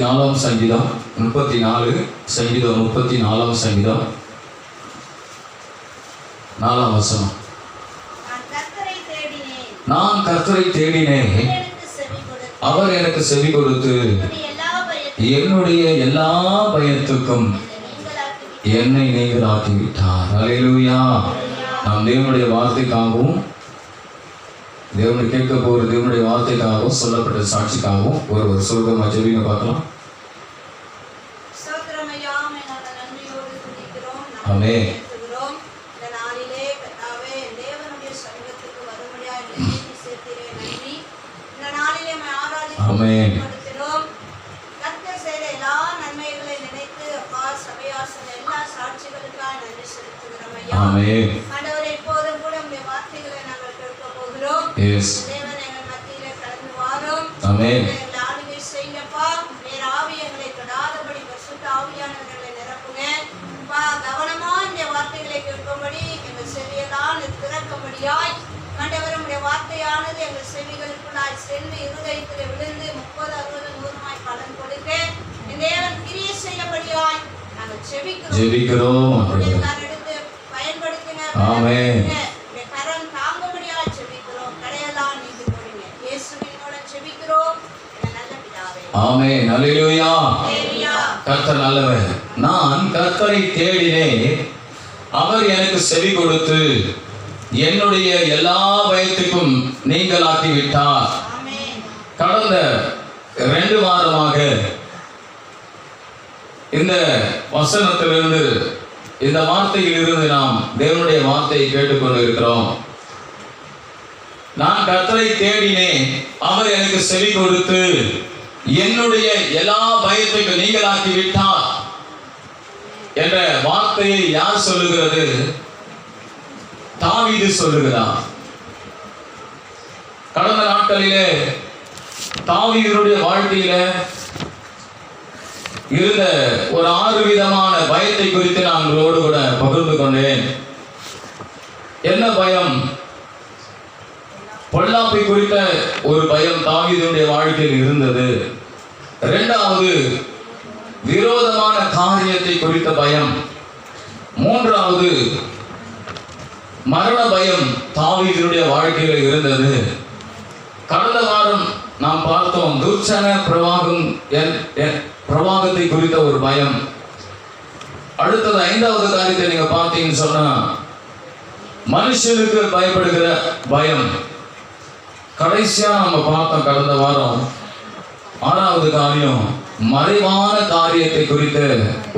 34 சங்கீதம் 34 சங்கீதம் 34 சங்கீதம் 4 வசனம். நான் கர்த்தரை தேடினேன், அவர் எனக்கு செவி கொடுத்து என்னுடைய எல்லா பயத்துக்கும் என்னை நீங்களாக்கி விட்டார். அல்லேலூயா. நாம் தேவனுடைய வார்த்தைக்காகவும் தேவனை கேட்க போகிற தேவனுடைய வார்த்தைக்காகவும் சொல்லப்பட்ட சாட்சிக்காகவும் ஒரு சுருக்கமா ஜெபிங்க பார்க்கலாம். ஆமென். ஆமென். ஆமென். ஆண்டவரே, இப்போதும் கூட உம்முடைய வார்த்தைகளை நாங்கள் கேட்க போகிறோம். எஸ். தேவன் எங்கள் மத்தியிலே கடந்து வாரும். ஆமென். எங்களை ஆளுகை செய்யுங்கப்பா. வேற ஆவி எங்களை தொடாதபடி பரிசுத்த ஆவியானவர்களை நிரப்புங்க. அப்பா, கவனமா இந்த வார்த்தைகளை கேட்கும்படி எங்கள் செவியெல்லாம் திறக்கும்படியாய் ஆண்டவர் உம்முடைய வார்த்தையானது எங்கள் செவிகளுக்குள்ளாய் சென்று இருதயத்தில் விழுந்து 30, 60, 100 பலன் கொடுக்க இந்த தேவன் கிரியை செய்யபடியாய் நாங்கள் ஜெபிக்கிறோம். ஆமென். கரம் தாங்கும்படியாக ஜெபிக்கிறோம். கடையெல்லாம் நீக்கி போடுங்க. இயேசுவின் மூலம் ஜெபிக்கிறோம் நல்ல பிதாவே. ஆமென். அல்லேலூயா. கர்த்தர் நல்லவர். நான் கர்த்தரை தேடினேன், அவர் எனக்கு செவி கொடுத்து என்னுடைய எல்லா பயத்துக்கும் நீங்களாக்கி விட்டார். கடந்த 2 வாரமாக இந்த வசனத்திலிருந்து, இந்த வார்த்தையில் இருந்து நாம் தேவனுடைய வார்த்தையை கேட்டுக்கொண்டு இருக்கிறோம். நான் கர்த்தரை தேடினேன், அவர் எனக்கு செவி கொடுத்து என்னுடைய எல்லா பயத்துக்கும் நீங்களாக்கி விட்டார் என்ற வார்த்தையை யார் சொல்லுகிறது? தாவீது சொல்லுகிறார். கடந்த நாட்களிலே தாவீதுடைய வாழ்க்கையில இருந்த ஒரு 6 விதமான பயத்தை குறித்து நான் உங்களோடு கூட பகிர்ந்து கொண்டேன். என்ன பயம்? பொல்லாப்பை குறித்த ஒரு பயம் தாவீதுடைய வாழ்க்கையில் இருந்தது. 2வது விரோதமான காரியத்தை குறித்த பயம். 3வது மரண பயம் தாவீதுடைய வாழ்க்கையில் இருந்தது. கடந்த வாரம் நாம் பார்த்தோம் துர்ச்சன பிரவாகத்தை குறித்த ஒரு பயம். அடுத்தது 5வது காரியத்தை நீங்க பார்த்தீங்கன்னு சொன்னா மனுஷனுக்கு பயப்படுகிற பயம். கடைசியா நம்ம பார்த்தோம் கடந்த வாரம் 6வது காரியம் மறைவான காரியத்தை குறித்த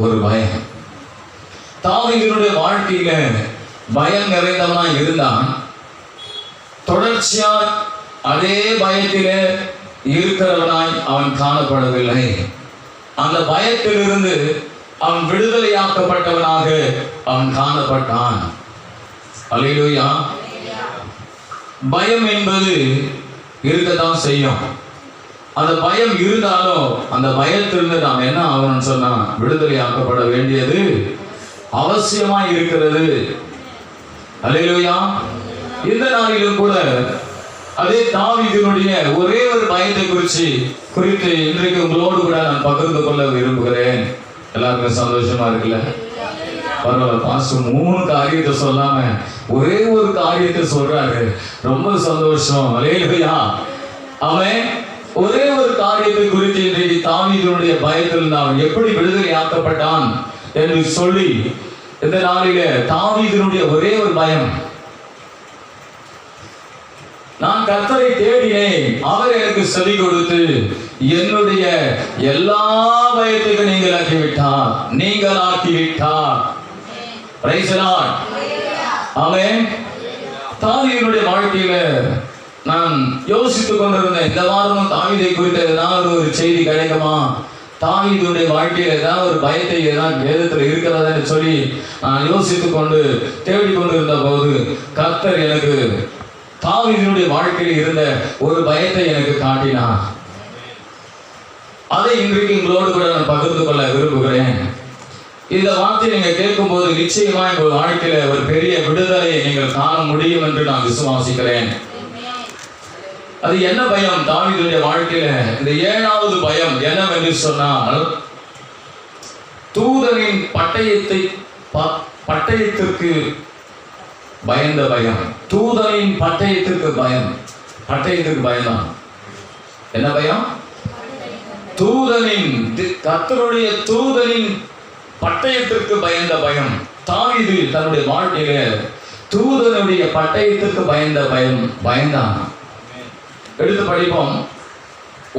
ஒரு பயம். தாவீதுடைய வாழ்க்கையில பயம் நிறைந்தவனா இருந்தான். தொடர்ச்சியா அதே பயத்திலே இருக்கிறவனாய் அவன் காணப்படவில்லை. அந்த பயத்திலிருந்து அவன் விடுதலையாக்கப்பட்டவனாக அவன் காணப்பட்டான். அல்லேலூயா. பயம் என்பது இருக்கத்தான் செய்யும். அந்த பயம் இருந்தாலும் அந்த பயத்திலிருந்து நாம் என்ன ஆகணும்னு சொன்னா விடுதலையாக்கப்பட வேண்டியது அவசியமாய் இருக்கிறது. அல்லேலூயா. இந்த நாளிலும் கூட அதே தாவீதுடைய ஒரே ஒரு பயத்தை குறித்து இன்றைக்கு உங்களோடு கூட நான் பகிர்ந்து கொள்ள விரும்புகிறேன். எல்லாருக்கும் சந்தோஷமா இருக்குல்ல? பரவாயில்ல. பாஸ்டர் 3 காரியத்தை சொல்லாம ஒரே ஒரு காரியத்தை சொல்றாரு. ரொம்ப சந்தோஷம். அல்லேலூயா. அவன் ஒரே ஒரு காரியத்தை குறித்து இன்றைக்கு தாவீதுடைய பயத்தில் அவன் எப்படி விடுதலை ஆக்கப்பட்டான் என்று சொல்லி இந்த நாளிலே தாவீதுடைய ஒரே ஒரு பயம், நான் கர்த்தரை தேடினேன், அவர் எனக்கு செவி கொடுத்து என்னுடைய எல்லா பயத்தையும் நீங்களாக்கி விட்டார். Praise the lord. ஆமென். தாவீதுடைய வாழ்க்கையில நான் யோசித்துக் கொண்டிருந்தேன், இந்த வாரமும் தாவீதை குறித்த ஏதாவது ஒரு செய்தி கிடைக்குமா, தாவீதுடைய வாழ்க்கையில ஏதாவது ஒரு பயத்தை ஏதாவது வேதத்தில் இருக்கிறதான்னு சொல்லி நான் யோசித்துக் கொண்டு தேடிக்கொண்டிருந்த போது கர்த்தர் எனக்கு தாவீதுடைய வாழ்க்கையில் இருந்த ஒரு பயத்தை எனக்கு காட்டினார். அதை இன்றைக்கு உங்களோடு கூட நான் பகிர்ந்து கொள்ள விரும்புகிறேன். இந்த வார்த்தையை நீங்க கேட்கும் போது நிச்சயமா உங்கள் வாழ்க்கையில ஒரு பெரிய விடுதலையை நீங்கள் காண முடியும் என்று நான் விசுவாசிக்கிறேன். அது என்ன பயம்? தாவீதுடைய வாழ்க்கையில இந்த 7வது பயம் என்னவென்று சொன்னால், தூதனின் பட்டயத்திற்கு பயந்த பயம். தூதனின் பட்டயத்திற்கு பயம். பட்டயத்திற்கு பயம்தான். என்ன பயம்? கர்த்தருடைய தூதனின் பட்டயத்திற்கு பயந்த பயம். தாவீது தன்னுடைய வாழ்க்கையில தூதனுடைய பட்டயத்திற்கு பயந்த பயந்தான். எடுத்து படிப்போம்.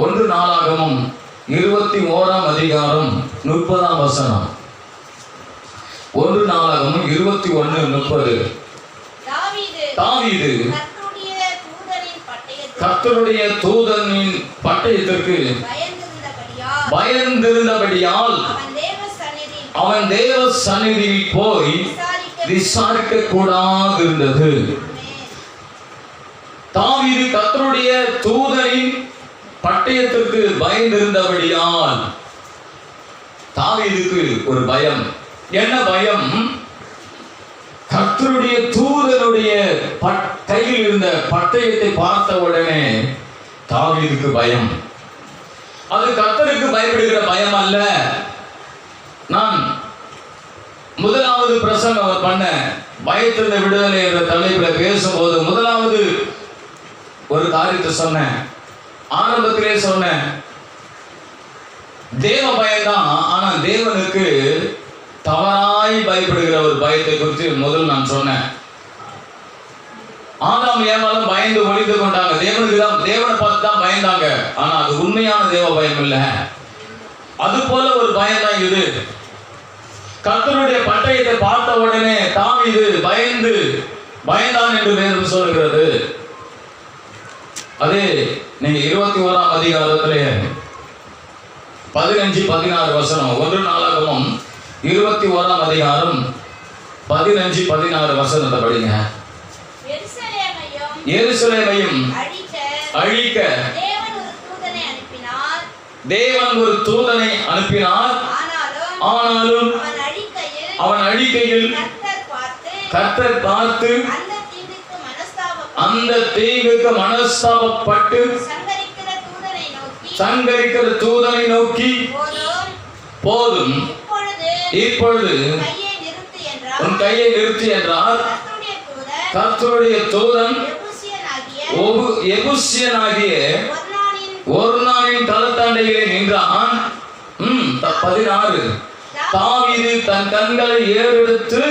1 நாளாகமம் 21ஆம் அதிகாரம் 30ஆம் வசனம். 1 நாளாகமம் 21:30. தாவீது கர்த்தருடைய தூதனின் பட்டயத்திற்கு பயந்திருந்தபடியால் அவன் தேவ சந்நிதியில் போய் விசாரிக்க கூடாது இருந்தது. தாவீது கர்த்தருடைய தூதனின் பட்டயத்திற்கு பயந்திருந்தபடியால் தாவீதுக்கு ஒரு பயம். என்ன பயம்? கர்த்தருடைய தூதனுடைய கையில் இருந்த பட்டயத்தை பார்த்த உடனே தாவீதுக்கு பயம். அது கர்த்தருக்கு பயப்படுகிற பயம் அல்ல. நான் முதலாவது பிரசங்கம் பண்ண பயத்திலிருந்து விடுதலை என்ற தலைப்பில் பேசும்போது முதலாவது ஒரு காரியத்தை சொன்னேன். ஆரம்பத்திலே சொன்னேன், தேவ பயம்தான். ஆனா தேவனுக்கு தவறாய் பயப்படுகிற ஒரு பயத்தை குறித்து முதல் நான் சொன்னேன். ஆதாம் ஏவாளும் பயந்து ஒளிந்து கொண்டாங்க. தேவனை பார்த்து தான் பயந்தாங்க. ஆனா அது உண்மையான தேவ பயம் இல்ல. அது போல ஒரு பயம் தான் இது. கர்த்தருடைய பட்டயத்தை பார்த்த உடனே தாவீது பயந்தான் என்று வேதம் சொல்கிறது. அதே நீங்க 21ஆம் அதிகாரத்திலே 15-16 வசனம். 1 நாளாகமம் 21ஆம் அதிகாரம் 15-16 வசனத்தை படிங்க. எருசலேமையும் அழிக்க தேவன் ஒரு தூதனை அனுப்பினார். ஆனாலும் அவன் அழிக்கையில் கர்த்தர் பார்த்து அந்த தீங்குக்கு மனஸ்தாபப்பட்டு சங்கரிக்கிற தூதனை நோக்கி, போதும், இப்பொழுது உன் கையை நிறுத்தி என்றார். கர்த்தருடைய தூதன் எபூசியனாகிய ஒர்னானின் களத்தண்டையிலே நின்றான். 16. தாவீது தன் கண்களை ஏறெடுத்து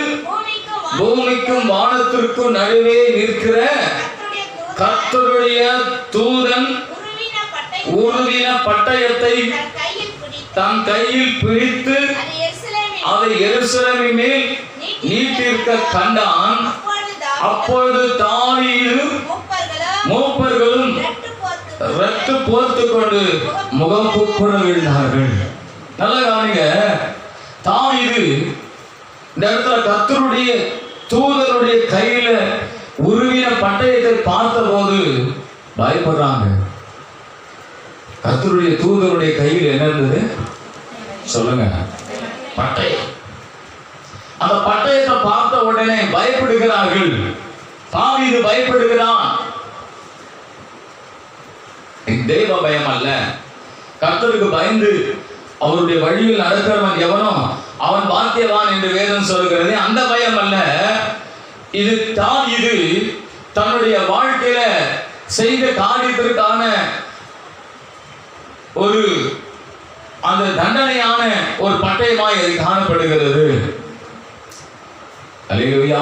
பூமிக்கும் வானத்திற்கும் நடுவே நிற்கிற கர்த்தருடைய தூதன் உருவின பட்டயத்தை தன் கையில் பிடித்து அதை எருசலேமின் மேல் நீட்டிருக்க கண்டான். அப்பொழுது தாவீது மூப்பர்களும் இரட்டு போர்த்து கொண்டு முகம் குப்புற விழுந்தார்கள். நல்லா கவனிங்க. தாவீது இந்த இடத்துல கர்த்தருடைய தூதருடைய கையில உருவின பட்டயத்தை பார்த்த போது பயப்படுறாங்க. கர்த்தருடைய தூதருடைய கையில் என்ன இருந்தது சொல்லுங்க? பட்டயம். அந்த பட்டயத்தை பார்த்த உடனே பயப்படுகிறார்கள். தாவீது பயப்படுகிறான். தெய்வ பயம் அல்ல. கர்த்தருக்கு பயந்து அவருடைய வழியில் நடக்கிறவன் எவனோ அவன் பாக்கியவான் என்று வேதம் சொல்கிறது. அந்த பயம் அல்ல இது. தாவீது தன்னுடைய வாழ்க்கையில செய்த காரியத்திற்கான ஒரு அந்த தண்டனையான ஒரு பட்டயமாய் அது காணப்படுகிறது. அல்லேலூயா.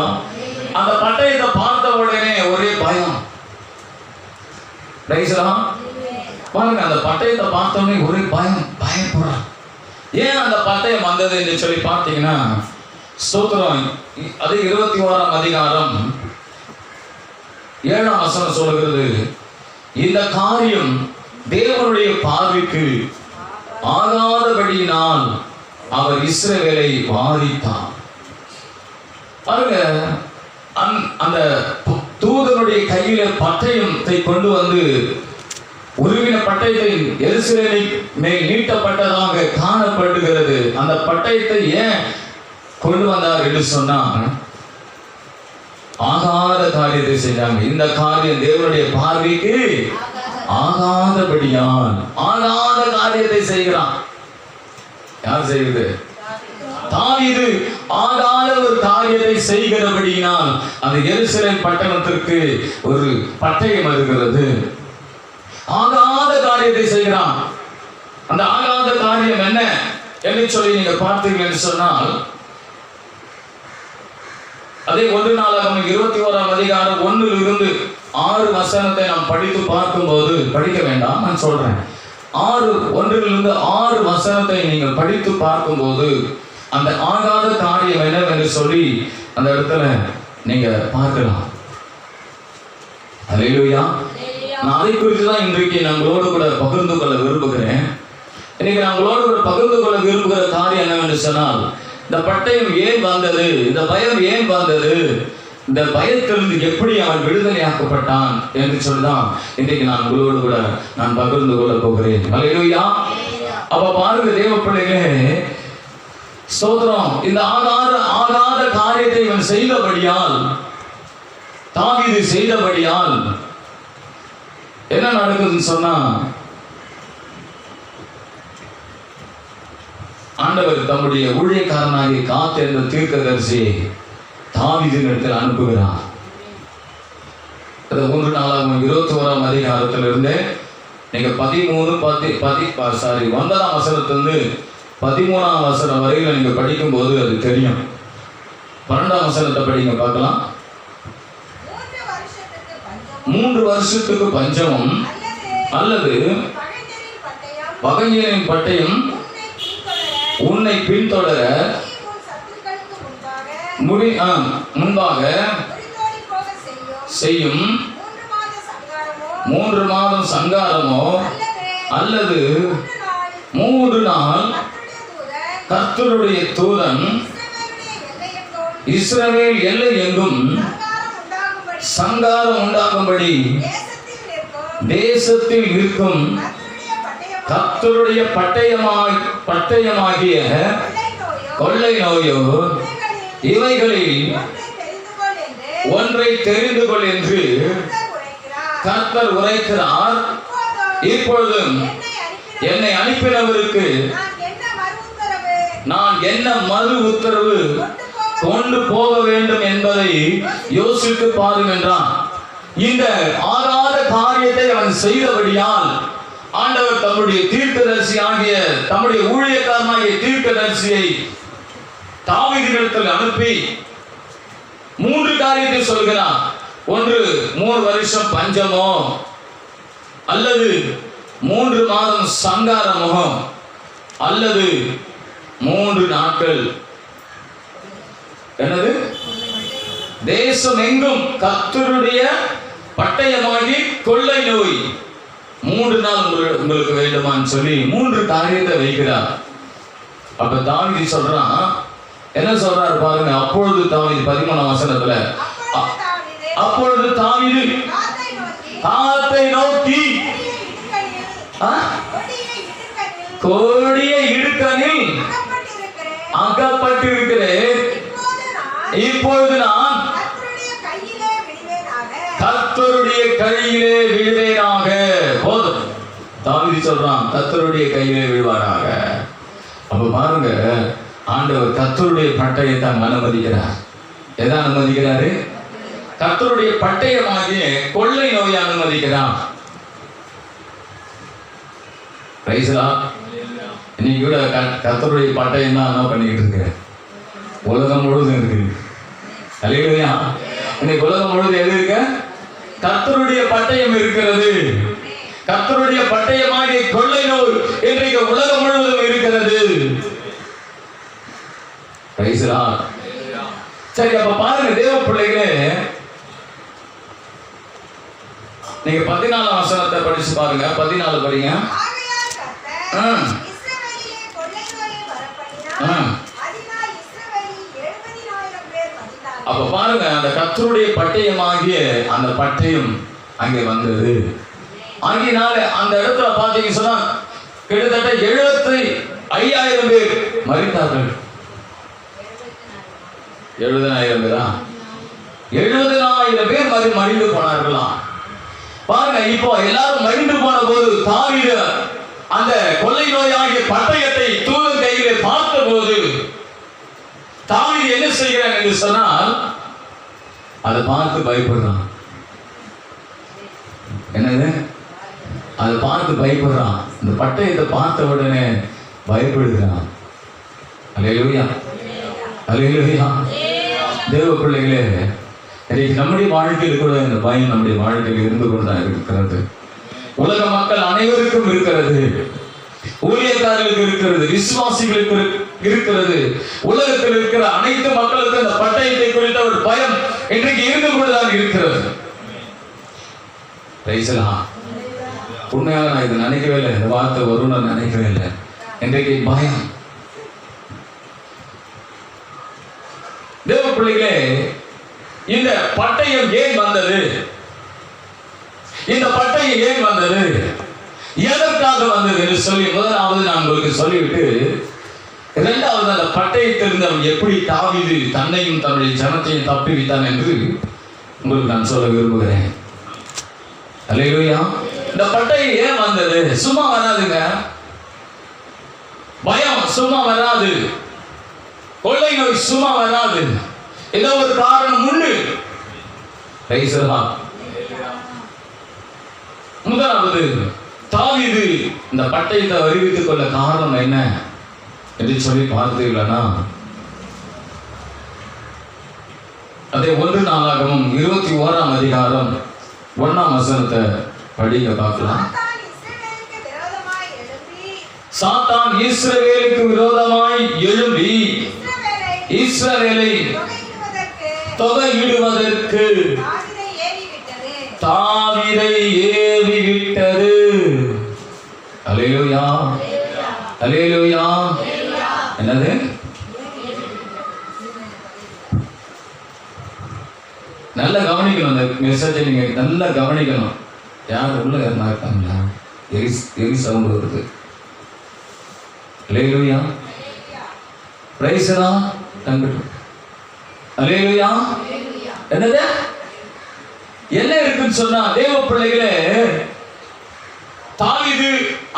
அந்த பட்டயத்தை பார்த்த உடனே ஒரே பயம். பாருங்க, அந்த பட்டயத்தை பார்த்த உடனே ஒரே பயப்படுறான். ஏன் அந்த பட்டயம் வந்தது என்று சொல்லி பார்த்தீங்கன்னா, ஸ்தோத்திரம், அது 21ஆம் அதிகாரம் 7ஆம் வசனம் சொல்கிறது, இந்த காரியம் தேவனுடைய பார்வைக்கு ஆகாதபடியினால் அவர் இஸ்ரவேலை வாரித்தார். பாருங்க, அந்த தூதனுடைய கையில பட்டயத்தை கொண்டு வந்து உருவின பட்டயத்தை எருசலேமின் மேல் நீட்டப்பட்டதாக காணப்படுகிறது. அந்த பட்டயத்தை ஏன் கொண்டு வந்தார் என்று சொன்னார், ஆகாத காரியத்தை செஞ்சாங்க. இந்த காரியம் தேவனுடைய பார்வைக்கு ஆகாதபடியால் ஆகாத காரியத்தை செய்கிறான். யார் செய்வது? தாவீது ஆகாத ஒரு காரியத்தை செய்கிறபடியினால் அந்த எருசலேம் பட்டணத்திற்கு ஒரு பட்டயம் வருகிறது. ஆகாத காரியத்தை செய்கிறான். அந்த ஆகாத காரியம் என்ன என்று சொல்லி நீங்க பார்த்தீர்கள் என்று சொன்னால், அதே 1 நாளாகமம் 21ஆம் அதிகாரம் 1 6 வசனத்தை நாம் படித்து பார்க்கும்போது, படிக்க வேண்டாம் நான் சொல்றேன், 1 6 வசனத்தை நீங்கள் படித்து பார்க்கும்போது அந்த ஆகாத காரியம் என்னவென்று சொல்லி அந்த இடத்துல நீங்க பார்க்கலாம். அல்லேலூயா. நான் அதை குறித்து தான் இன்றைக்கு நம்மளோடு கூட பகிர்ந்து கொள்ள விரும்புகிறேன். இன்னைக்கு நம்மளோடு கூட பகிர்ந்து கொள்ள விரும்புகிற காரியம் என்னவென்று சொன்னால், இந்த பட்டயம் ஏன் வந்தது, இந்த பயம் ஏன் வந்தது, இந்த பயத்திலிருந்து எப்படி அவன் விடுதலையாக்கப்பட்டான் என்று சொல்லிதான் இன்றைக்கு நான் உங்களோடு கூட நான் பகிர்ந்து கொள்ள போகிறேன். அல்லேலூயா. அப்ப பாருங்க தேவ பிள்ளைகளே, ஸ்தோத்திரம். இந்த ஆகாத காரியத்தை இவன் செய்தபடியால், தாவீது செய்தபடியால் என்ன நடக்குதுன்னு சொன்னா, ஆண்டவர் தம்முடைய ஊழியக்காரனாகிய காத் என்ற தீர்க்கதரிசியை தாவீதின் இடத்தில் அனுப்புகிறார். 1 நாளாகமம் 21ஆம் அதிகாரத்திலிருந்து நீங்க 9ஆம் வசனத்திலிருந்து 13ஆம் வசனம் வரையில நீங்க படிக்கும் போது அது தெரியும். 12ஆம் வசனத்தை படிங்க பார்க்கலாம். 3 வருஷத்துக்கு பஞ்சமும் அல்லது பகைஞரின் பட்டயம் உன்னை பின்தொடர முன்பாக செய்யும் 3 மாதம் சங்காரமோ அல்லது 3 நாள் கர்த்தருடைய தூதன் இஸ்ரவேல் எல்லை எங்கும் சங்காரம் உண்டாகும்படி தேசத்தில் இருக்கும் கர்த்தருடைய பட்டயமாகிய கொள்ளை நோயோ இவைகளில் ஒன்றை தெரிந்து கொள் என்று கர்த்தர் உரைக்கிறார். இப்பொழுதும் என்னை அனுப்பினவருக்கு நான் என்ன மறு உத்தரவு கொண்டு போக வேண்டும் என்பதை யோசித்து பாருங்க என்றான். இந்த ஆகாத காரியத்தை அவன் செய்தபடியால் ஆண்டவர் தம்முடைய தீர்க்கதரிசி ஆகிய தம்முடைய ஊழியக்காரனாகிய தீர்க்கதரிசியை தாவீதினிடத்தில் அனுப்பி 3 காரியத்தை சொல்கிறார். 1, 3 வருஷம் பஞ்சமோ அல்லது 3 மாதம் சங்காரமோ அல்லது 3 நாட்கள் என்னது தேசம் எங்கும் கர்த்தருடைய பட்டயமாகி கொள்ளை நோய் 3 நாள் உங்களுக்கு வேண்டுமான்னு சொல்லி 3 காரியத்தை வைக்கிறார். அப்ப தாவீது சொல்றான், என்ன சொல்றாரு பாருங்க. அப்பொழுது தாவீது 13ஆம் வசனத்துல, அப்பொழுது தாவீது காத்தை நோக்கி கொடிய இடுக்கணில் அகப்பட்டிருக்கிறேன், இப்பொழுது நான் கர்த்தருடைய கையிலே விழுவேனாக. போதும், தாவீது சொல்றான் கர்த்தருடைய கையிலே விழுவானாக. அப்ப பாருங்க, ஆண்டவர் கர்த்தருடைய பட்டயத்தை அனுமதிக்கிறார். எதை அனுமதிக்கிறாரு? கர்த்தருடைய பட்டயமாகிய கொள்ளை நோயை அனுமதிக்கிறார். இன்னைக்கு கூட கர்த்தருடைய பட்டயம் தான் என்ன பண்ணிக்கிட்டு இருக்கிறேன். உலகம் முழுவதும் இருக்கு. அல்லேலூயா. இன்னைக்கு உலகம் முழுவதும் எது இருக்க? கர்த்தருடைய பட்டயம் இருக்கிறது. கர்த்தருடைய பட்டயமாகிய கொள்ளை நோய் இன்றைக்கு உலகம் முழுவதும் இருக்கிறது. சரி, அப்ப பாருங்க தேவ பிள்ளைகளே, நீங்க 14ஆம் வசனத்தை படிச்சு பாருங்க. 14 படிங்க. அப்ப பாருங்க, அந்த கர்த்தருடைய பட்டயமாகிய அந்த பட்டயம் அங்கே வந்தது. ஆகினால அந்த இடத்துல பாத்தீங்க சொன்னா கிட்டத்தட்ட 75,000 பேர் மரித்தார்கள். 70,000 பேரா? 70,000 பேர் மறிந்து போனார்களாம். பாருங்க, இப்போ எல்லாரும் மடிந்து போன போது தாவீது அந்த கொள்ளை நோயாகிய பட்டயத்தை தூதன் கையிலே பார்த்த போது தாவீது என்ன செய்கிறான் என்று சொன்னால், அதை பார்த்து பயப்படுறான். என்னது? அதை பார்த்து பயப்படுறான். இந்த பட்டயத்தை பார்த்த உடனே பயப்படுகிறான். அல்லேலூயா, அல்லேலூயா. தேவ பிள்ளைகளே, நம்முடைய வாழ்க்கையில் கூட இந்த பயம் நம்முடைய வாழ்க்கையில் இருந்து கொண்டுதான் இருக்கிறது. உலக மக்கள் அனைவருக்கும் இருக்கிறது, ஊழியக்காரர்களுக்கு இருக்கிறது, விசுவாசிகளுக்கு இருக்கிறது. உலகத்தில் இருக்கிற அனைத்து மக்களுக்கும் இந்த பட்டயத்தை குறித்த ஒரு பயம் இன்றைக்கு இருந்து கொண்டுதான் இருக்கிறது. உண்மையாக நான் இதை நினைக்கவே இல்லை, இந்த வார்த்தை வரும் நான் நினைக்கவே இல்லை. இன்றைக்கு பயம். தேவ பிள்ளைகளே, இந்த பட்டயம் ஏன் வந்தது? இந்த பட்டயம் ஏன் வந்தது? எதற்காக வந்தது என்று சொல்லி முதலாவது நான் உங்களுக்கு சொல்லிவிட்டு, இரண்டாவது அந்த பட்டயத்திலிருந்து அவன் எப்படி தாவீது தன்னையும் தன்னுடைய ஜனத்தையும் தப்புவித்தான் என்று உங்களுக்கு நான் சொல்ல விரும்புகிறேன். அல்லேலூயா. இந்த பட்டயம் ஏன் வந்தது? சும்மா வராதுங்க. பயம் சும்மா வராது, கொள்ளை நோய் சும்மா வராது. ஏதோ ஒரு காரணம் உண்டு. முதலாவது, தாவீது இந்த பட்டயத்தை அறிவித்துக் கொள்ள காரணம் என்ன என்று சொல்லி பார்த்தீர்களா? அதே 1 நாளாகமம் 21ஆம் அதிகாரம் 1ஆம் வசனத்தை படிக்க பார்க்கலாம். சாத்தான் இஸ்ரவேலுக்கு விரோதமாய் எழும்பி இஸ்ரவேலை தொகையிடுவதற்கு தாவீதை ஏவி விட்டது. அல்லேலூயா, அல்லேலூயா. என்னது? நல்லா கவனிக்கணும். அந்த மெசேஜை நீங்க நல்லா கவனிக்கணும். யார் உள்ள யாருன்னா இருக்காங்களா? எரி சவுண்ட் வருது. அல்லேலூயா, பிரைஸ் எல்லாம் தங்கட்டும். அல்லேலூயா. என்னது? என்ன இருக்குன்னு சொன்னா, தேவ பிள்ளைகளே, தாவீது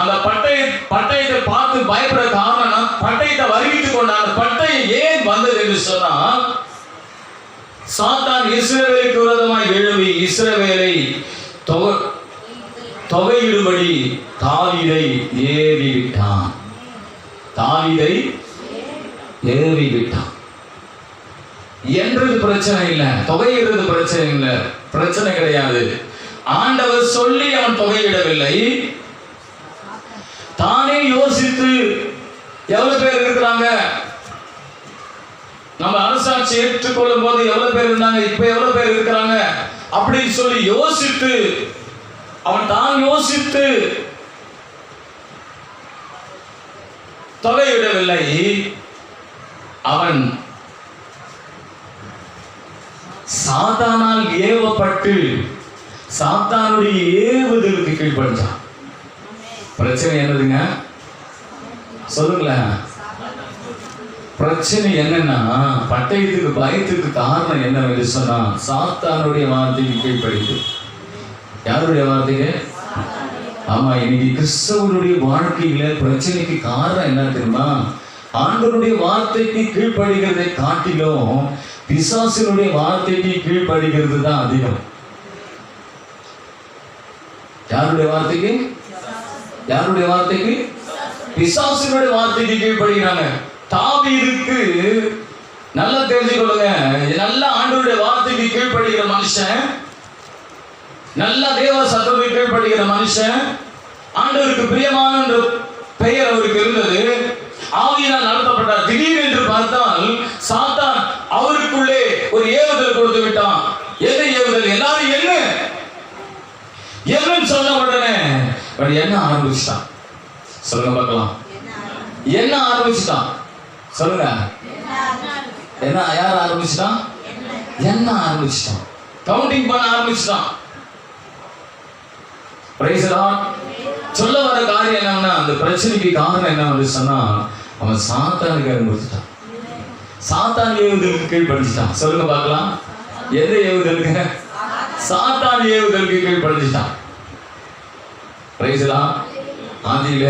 அந்த பட்டயத்தை பார்த்து பயப்பட காரணம், பட்டயத்தை வருவித்துக் கொண்டான். அந்த பட்டயம் ஏன் வந்தது என்று சொன்னா, சாத்தான் இஸ்ரவேலுக்கு விரோதமாய் எழும்பி இஸ்ரவேலை தொகையிடும்படி தாவீதை ஏவி விட்டான். தாவீதை ஏவி விட்டான் என்றது பிரச்சனை இல்லை, தொகையிடுறது பிரச்சனை இல்லை, பிரச்சனை கிடையாது. ஆண்டவர் சொல்லி அவன் தொகையிடவில்லை. தானே யோசித்து, எவ்வளவு பேர் இருக்கிறாங்க, நம்ம அரசாட்சி ஏற்றுக்கொள்ளும் போது எவ்வளவு பேர் இருந்தாங்க, இப்ப எவ்வளவு பேர் இருக்கிறாங்க அப்படின்னு சொல்லி யோசித்து, அவன் தான் யோசித்து தொகையிடவில்லை. அவன் சாத்தானால் ஏவப்பட்டு சாத்தானுடைய ஏவுதலுக்கு கீழ்ப்படிச்சான். பிரச்சனை என்னதுங்க? சொல்லுங்களேன். பிரச்சனை என்னன்னா, பட்டயத்துக்கு பயத்துக்கு காரணம் என்னவென்று சொன்னா, சாத்தானுடைய வார்த்தைக்கு கீழ்ப்படிது. யாருடைய வார்த்தைக்கு? ஆமா, இன்னைக்கு கிறிஸ்தவனுடைய வாழ்க்கையில பிரச்சனைக்கு காரணம் என்ன தெரியுமா? ஆண்டவருடைய வார்த்தைக்கு கீழ்ப்படுகிறதை காட்டிலும் பிசாசினுடைய வார்த்தைக்கு கீழ்ப்படுகிறது தான் அதிகம். யாருடைய வார்த்தைக்கு? யாருடைய வார்த்தைக்கு? பிசாசினுடைய வார்த்தைக்கு கீழ்ப்படுகிறாங்க. தாவீதுக்கு நல்லா தெரிஞ்சுக்கொள்ளுங்க, நல்ல ஆண்டவருடைய வார்த்தைக்கு கீழ்ப்படுகிற மனுஷன், நல்ல தேவ சத்தத்துக்கு கீழ்ப்படுகிற மனுஷன், ஆண்டவருக்கு பிரியமான பெயர் அவருக்கு இருந்தது, ஆவியினால் நடத்தப்பட்டார். திடீரென்று பார்த்தால் சாத்தான் அவருக்குள்ளே ஒரு ஏவுதல் கொடுத்து விட்டான். என்ன ஏவுதல்? எல்லாரும் என்ன சொன்ன உடனே என்ன ஆரம்பிச்சிட்டான்? சொல்லுங்க பார்க்கலாம். என்ன ஆரம்பிச்சிட்டான்? சொல்லுங்க. என்ன? யார் ஆரம்பிச்சிட்டான்? என்ன ஆரம்பிச்சிட்டான்? கவுண்டிங் பண்ண ஆரம்பிச்சிட்டான். Price the Lord. சொல்ல வர காரியம் என்னன்னா, அந்த பிரச்சனைக்கு காரணம் என்ன சொன்னா, அவன் சாத்தானுக்கு அறிமுகப்படுத்திட்டான். சாத்தான் ஏவுதலுக்கு கீழ்படிச்சிட்டான். சொல்லுங்க பார்க்கலாம். எந்த ஏவுதலுக்கு? சாத்தான் ஏவுதலுக்கு கீழ்படிச்சிட்டான். பிரைஸ்லா. ஆதியில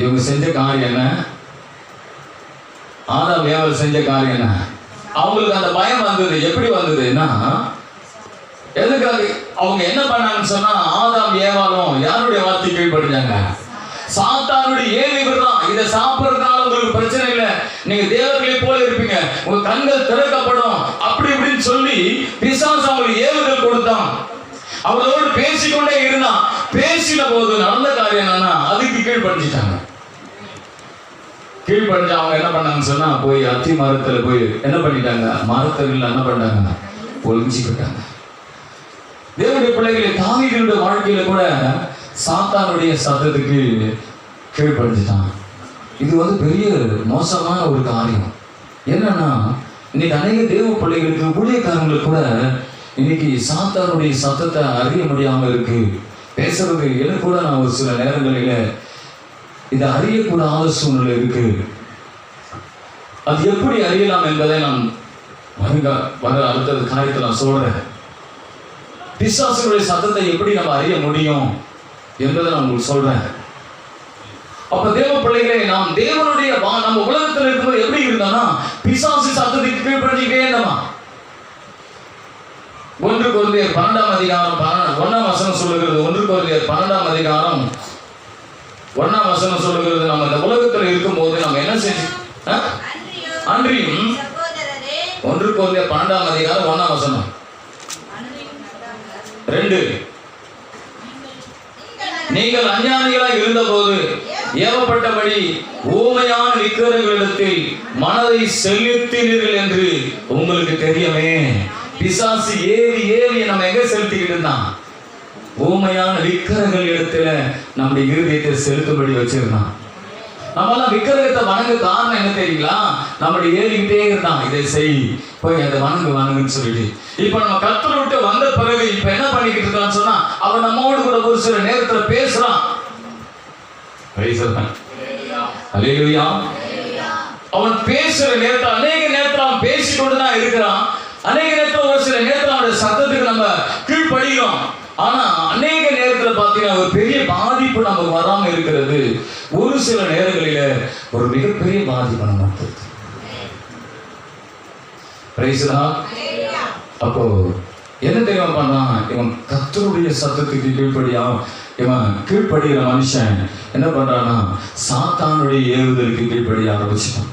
இவங்க செஞ்ச காரியம் என்ன? ஆதாம் ஏவாள் செஞ்ச காரியம் என்ன? அவங்களுக்கு அந்த பயம் வந்தது. எப்படி வந்ததுன்னா, எதுக்காக அவங்க என்ன பண்ணாங்கன்னு சொன்னா, ஆதாம் ஏவாளும் யாருடைய வார்த்தை கீழ்படிஞ்சாங்க? சாத்தானுடைய ஏவுகள் தான். இதை சாப்பிடுறதுனால உங்களுக்கு பிரச்சனை இல்லை, நீங்க தேவர்களை போல இருப்பீங்க, உங்க கண்கள் திறக்கப்படும், அப்படி இப்படின்னு சொல்லி பிசாசு அவங்களுக்கு ஏவுகள் கொடுத்தான். அவளோடு பேசிக்கொண்டே இருந்தான். பேசின போது நடந்த காரியம் என்னன்னா, அதுக்கு கீழ்படிஞ்சிட்டாங்க. கீழ்படிஞ்சு அவங்க என்ன பண்ணாங்கன்னு சொன்னா, போய் அத்தி மரத்துல போய் என்ன பண்ணிட்டாங்க? மரத்தில் என்ன பண்ணாங்க? ஒளிஞ்சிக்கிட்டாங்க. தேவனுடைய பிள்ளைகளை தாவீதுடைய வாழ்க்கையில கூட சாத்தானுடைய சத்தத்துக்கு கீழ்படிஞ்சிட்டான். இது வந்து பெரிய மோசமான ஒரு காரியம். என்னன்னா, இன்னைக்கு அநேக தேவ பிள்ளைகளுக்கு, ஊழியக்காரங்களுக்கு கூட இன்னைக்கு சாத்தானுடைய சத்தத்தை அறிய முடியாம இருக்கு. பேசுறது எனக்கு கூட நான் ஒரு சில நேரங்களில இதை அறியக்கூடாத சூழ்நிலை இருக்கு. அது எப்படி அறியலாம் என்பதை நான் வர அடுத்த காரியத்தை நான் சொல்றேன். பிசாசுடைய சத்தத்தை எப்படி நம்ம அறிய முடியும் என்பதை நான் உங்களுக்கு சொல்றேன். அப்ப தேவ பிள்ளைகளே, நாம் தேவனுடைய நம்ம உலகத்தில் இருக்கும்போது எப்படி இருந்தானா, பிசாசு சத்தத்துக்கு கீழ்படிஞ்சிட்டே இருந்தோமா. 1 கொரிந்தியர் 12ஆம் அதிகாரம் 1ஆம் வசனம் சொல்லுகிறது. 1 கொரிந்தியர் 12ஆம் அதிகாரம் 1ஆம் வசனம் சொல்லுகிறது, நம்ம இந்த உலகத்தில் இருக்கும்போது நம்ம என்ன செஞ்சு அன்றியும் 1 கொரிந்தியர் 12ஆம் அதிகாரம் 1ஆம் வசனம் 2, நீங்கள் அஞ்ஞானிகளாய் இருந்தபோது ஏவப்பட்டபடி ஊமையான விக்கிரகங்களிடத்தில் மனதை செலுத்தினீர்கள் என்று உங்களுக்கு தெரியுமே. பிசாசு ஏவி நம்ம எங்க செலுத்திக்கிட்டு இருந்தான்? ஊமையான விக்கிரகங்கள் இடத்துல நம்முடைய இருதயத்தை செலுத்தும்படி வச்சிருந்தான். நம்மளாம் விக்கிரகத்தை வணங்க காரணம் என்ன தெரியுங்களா? நம்முடைய ஏறிக்கிட்டே இருந்தான், இதை செய், போய் அதை வணங்குன்னு சொல்லிட்டு. இப்ப நம்ம கர்த்தரை விட்டு வந்த பிறகு இப்ப என்ன பண்ணிக்கிட்டு இருக்கான்னு சொன்னா, அவன் நம்மோடு கூட ஒரு சில நேரத்துல பேசுறான். அல்லேலூயா. அவன் பேசுற நேரத்தில் அநேக நேரத்தில் அவன் பேசிக்கொண்டுதான் இருக்கிறான். அநேக நேரத்தில் ஒரு சில நேரத்தில் அவனுடைய சத்தத்துக்கு நம்ம கீழ்படுகிறோம். ஆனா அநேக நேரத்தில் பார்த்தீங்கன்னா ஒரு பெரிய பாதிப்பு நமக்கு வராம இருக்கிறது. ஒரு சில நேரங்களில ஒரு மிகப்பெரிய பாதிப்பு நமக்கு. அப்போ என்ன தெரியுமா பண்ணான்? இவன் கர்த்தருடைய சத்தத்துக்கு இவன் கீழ்படுகிற மனுஷன் என்ன பண்றான்னா, சாத்தானுடைய ஏவுதலுக்கு கீழ்படிய ஆரம்பிச்சுட்டான்.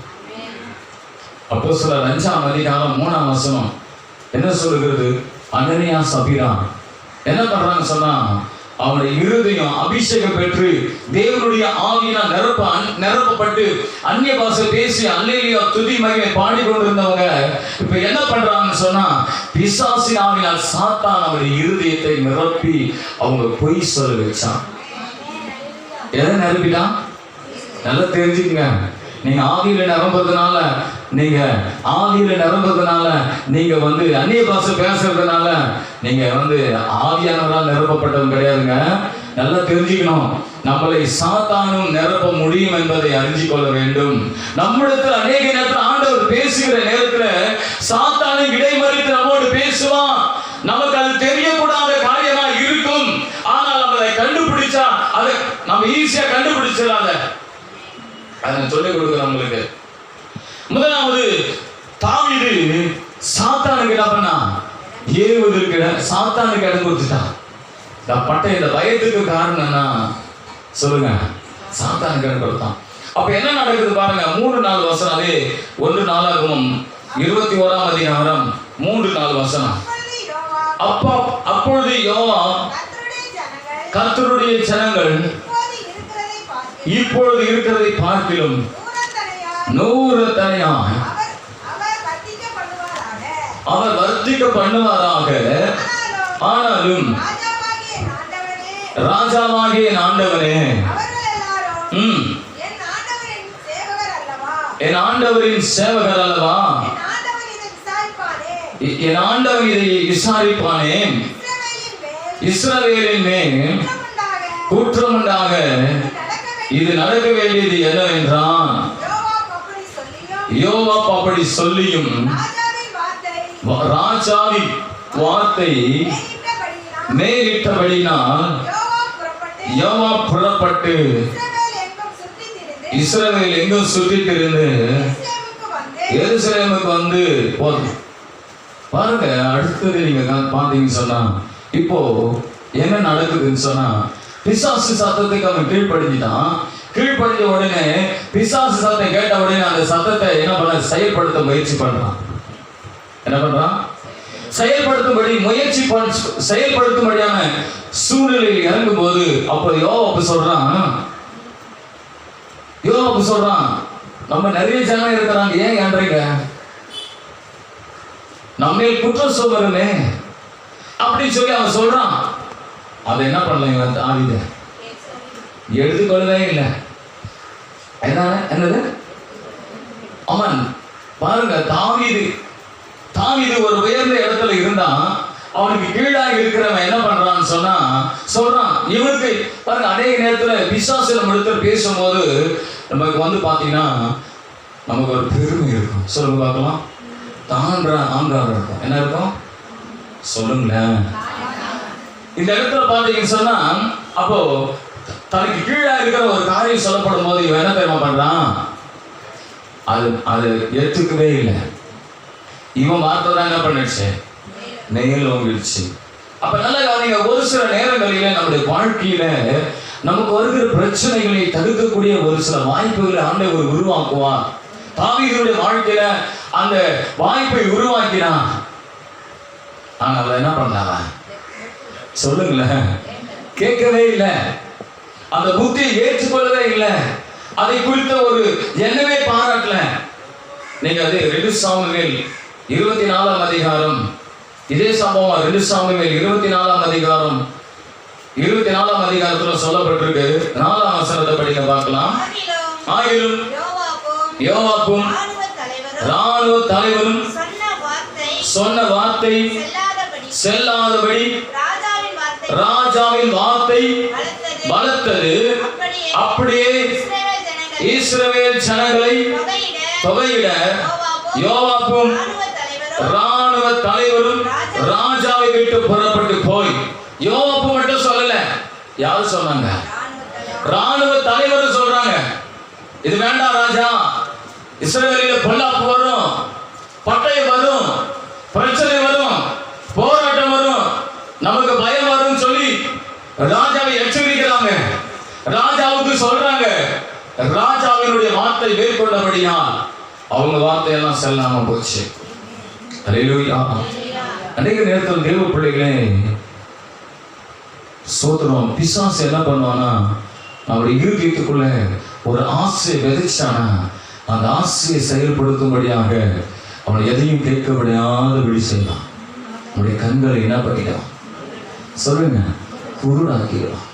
அப்போஸ்தலர் 5ஆம் அதிகாரம் 3ஆம் வசனம் என்ன சொல்லுகிறது? அனனியா சபீரா என்ன பண்றான்னு சொன்னா, அவனுடைய இருதயம் அபிஷேகம் பெற்று தேவனுடைய ஆவியினால் நிரப்பப்பட்டு அந்நிய பாஷை பேசி அல்லேலூயா துதி மகிமை பாடிக்கொண்டிருந்தவங்க இப்ப என்ன பண்றாங்கன்னு சொன்னா, பிசாசின் ஆவியினால் சாத்தான் அவருடைய இருதயத்தை நிரப்பி அவங்க பொய் சொல்ல வச்சான். எதை நிரப்பிட்டான்? நல்லா தெரிஞ்சுக்கங்க. நீங்க ஆவியில நிரம்புறதுனால, நீங்க வந்து அந்நிய பாஷை பேசுறதுனால நீங்க வந்து ஆவியானவரால் நிரப்பப்பட்டவங்க கிடையாதுங்க. நல்லா தெரிஞ்சுக்கணும். நம்மளை சாத்தானும் நிரப்ப முடியும் என்பதை அறிஞ்சு கொள்ள வேண்டும். நம்மிடத்தில் அநேக நேரத்தில் ஆண்டவர் பேசுகிற நேரத்துல சாத்தானை இடைமறித்து நம்மோடு பேசுவான். நமக்கு அது தெரியக்கூடாத காரியமா இருக்கும். ஆனால் நம்ம அதை கண்டுபிடிச்சா அதை நம்ம ஈஸியா கண்டுபிடிச்சிடலாத. அதை சொல்லிக் கொடுக்குறேன் உங்களுக்கு. முதலாவது, தாவீது சாத்தானுக்கு என்ன பண்ணா? ஏவுவதற்கு சாத்தானுக்கு இடம் கொடுத்துட்டான். இந்த பயத்துக்கு காரணம் என்ன சொல்லுங்க? சாத்தானுக்கு இடம் கொடுத்தான். அப்ப என்ன நடக்குது பாருங்க. 3-4 வசனம். அதே 1 நாளாகமம் 21ஆம் அதிகாரம் 3-4 வசனம். அப்பொழுது யோவாப் கர்த்தருடைய ஜனங்கள் இப்பொழுது இருக்கிறதை பார்க்கிலும் 100 தனியாய் அவர் வர்த்திக்க பண்ணுவாராக. ஆனாலும் ராஜாவாகிய ஆண்டவனே, என் ஆண்டவரின் சேவகர் அல்லவா, என் ஆண்டவன் இதை விசாரிப்பானே, இஸ்ரவேலின் மேல் குற்றம் உண்டாக இது நடக்க வேண்டியது என்னவென்றான். யோவாப் அப்படி சொல்லியும் ராஜாவின் வார்த்தை மேலிட்டபடினால் யோவாப் புறப்பட்டு இஸ்ரவேல் எங்கும் சுற்றித் திரிந்து எருசலேமுக்கு வந்து போதும். பாருங்க, அடுத்தது நீங்க பாத்தீங்கன்னு சொன்னா இப்போ என்ன நடக்குதுன்னு சொன்னா, பிசாசு சத்தத்துக்கு அவன் கீழ்ப்படிஞ்சுட்டான். கீழ்ப்படிஞ்ச உடனே பிசாசு சத்தம் கேட்ட உடனே அந்த சத்தத்தை என்ன பண்ண செயல்படுத்த முயற்சி பண்றான். என்ன பண்றான்? செயல்படுத்தும்படியான சூழ்நிலையில் இறங்கும் போது அப்போ யோவாப் சொல்றான், நம்ம நிறைய ஜனம் இருக்கிறாங்க, ஏன் ஏன்றீங்க? நம்ம குற்றம் சொல்றமே அப்படின்னு சொல்லி அவன் சொல்றான். அதை என்ன பண்ணல தாவீது எடுத்துக்கொள்ளவே இல்லை. என்னது? அவன் பாருங்க, தாவீது ஒரு உயர்ந்த இடத்துல இருந்தான். அவனுக்கு கீழாக இருக்கிறவன் என்ன பண்றான்னு சொன்னா சொல்றான். இவனுக்கு பாருங்க, அநேக நேரத்துல பிசாசுல மறுத்தர் பேசும்போது நமக்கு வந்து பாத்தீங்கன்னா நமக்கு ஒரு பெருமை இருக்கும். சொல்லுங்க பார்க்கலாம். ஆங்காரம் இருக்கும். என்ன இருக்கும்? சொல்லுங்களேன். இந்த இடத்துல பாத்தீங்கன்னு சொன்னா அப்போ தனக்கு கீழே இருக்கிற ஒரு காரியம் சொல்லப்படும் போது இவன் என்ன தெரியுமா பண்றான்? அது ஏற்றுக்கவே இல்லை. இவன் வார்த்தை தான் என்ன பண்ணிடுச்சு? நெயில் ஓங்கிடுச்சு. அப்ப நல்ல கவனிங்க, ஒரு சில நேரங்களில நம்முடைய வாழ்க்கையில நமக்கு வருகிற பிரச்சனைகளை தடுக்கக்கூடிய ஒரு சில வாய்ப்புகளை ஆண்டவர் உருவாக்குவார். தாவீதுடைய வாழ்க்கையில அந்த வாய்ப்பை உருவாக்கினான். ஆனா அவ என்ன பண்ணாங்க? சொல்லுங்களேன். கேட்கவே இல்லை. அந்த புத்தியை ஏற்றுக்கொள்ளவே இல்லை. அதை குறித்த ஒரு எண்ணமே பாராட்டல. நீங்க அது 2 சாமுவேல் 24ஆம் அதிகாரம், இதே சம்பவம் 2 சாமுவேல் 24ஆம் அதிகாரம் 24ஆம் அதிகாரத்துல சொல்லப்பட்டிருக்கு. 4ஆம் வசனத்தை படிக்க பார்க்கலாம். ஆகிலும் யோவாப்பும் ராணுவ தலைவரும் சொன்ன வார்த்தை செல்லாதபடி ராஜாவின் வார்த்தை பலத்தது. அப்படியே இஸ்ரவேல் ஜனங்களை தொகையிட யோவாப்பும் ராணுவ தலைவரும் ராஜாவை விட்டு புறப்பட்டு போய். யோவாப்பு மட்டும் சொல்லல, யாரு சொன்னாங்க? ராணுவ தலைவர் சொல்றாங்க, இது வேண்டாம் ராஜா, இஸ்ரவேலில பொல்லாப்பு வரும், பட்டயம் வரும், பிரச்சனை வரும், போராட்டம் வரும், நமக்கு பயம் வரும் சொல்லி ராஜாவை எச்சரிக்கிறாங்க. ராஜாவுக்கு சொல்றாங்க. ராஜாவினுடைய வார்த்தை மேற்கொண்டபடியால் அவங்க வார்த்தையெல்லாம் செல்லாம போச்சு. அல்லேலூயா. அநேக நேரத்தில் தேவ பிள்ளைகளே சோதரம் பிசாசு என்ன பண்ணுவானா, அவருடைய இருதயத்துக்குள்ள ஒரு ஆசை விதைச்சானா அந்த ஆசையை செயல்படுத்தும்படியாக அவனை எதையும் கேட்க விடாதபடி செய்யலாம். அவனுடைய கண்களை என்ன பண்ணிடலாம்? சொல்லுங்க, குருடாக்கிடலாம்.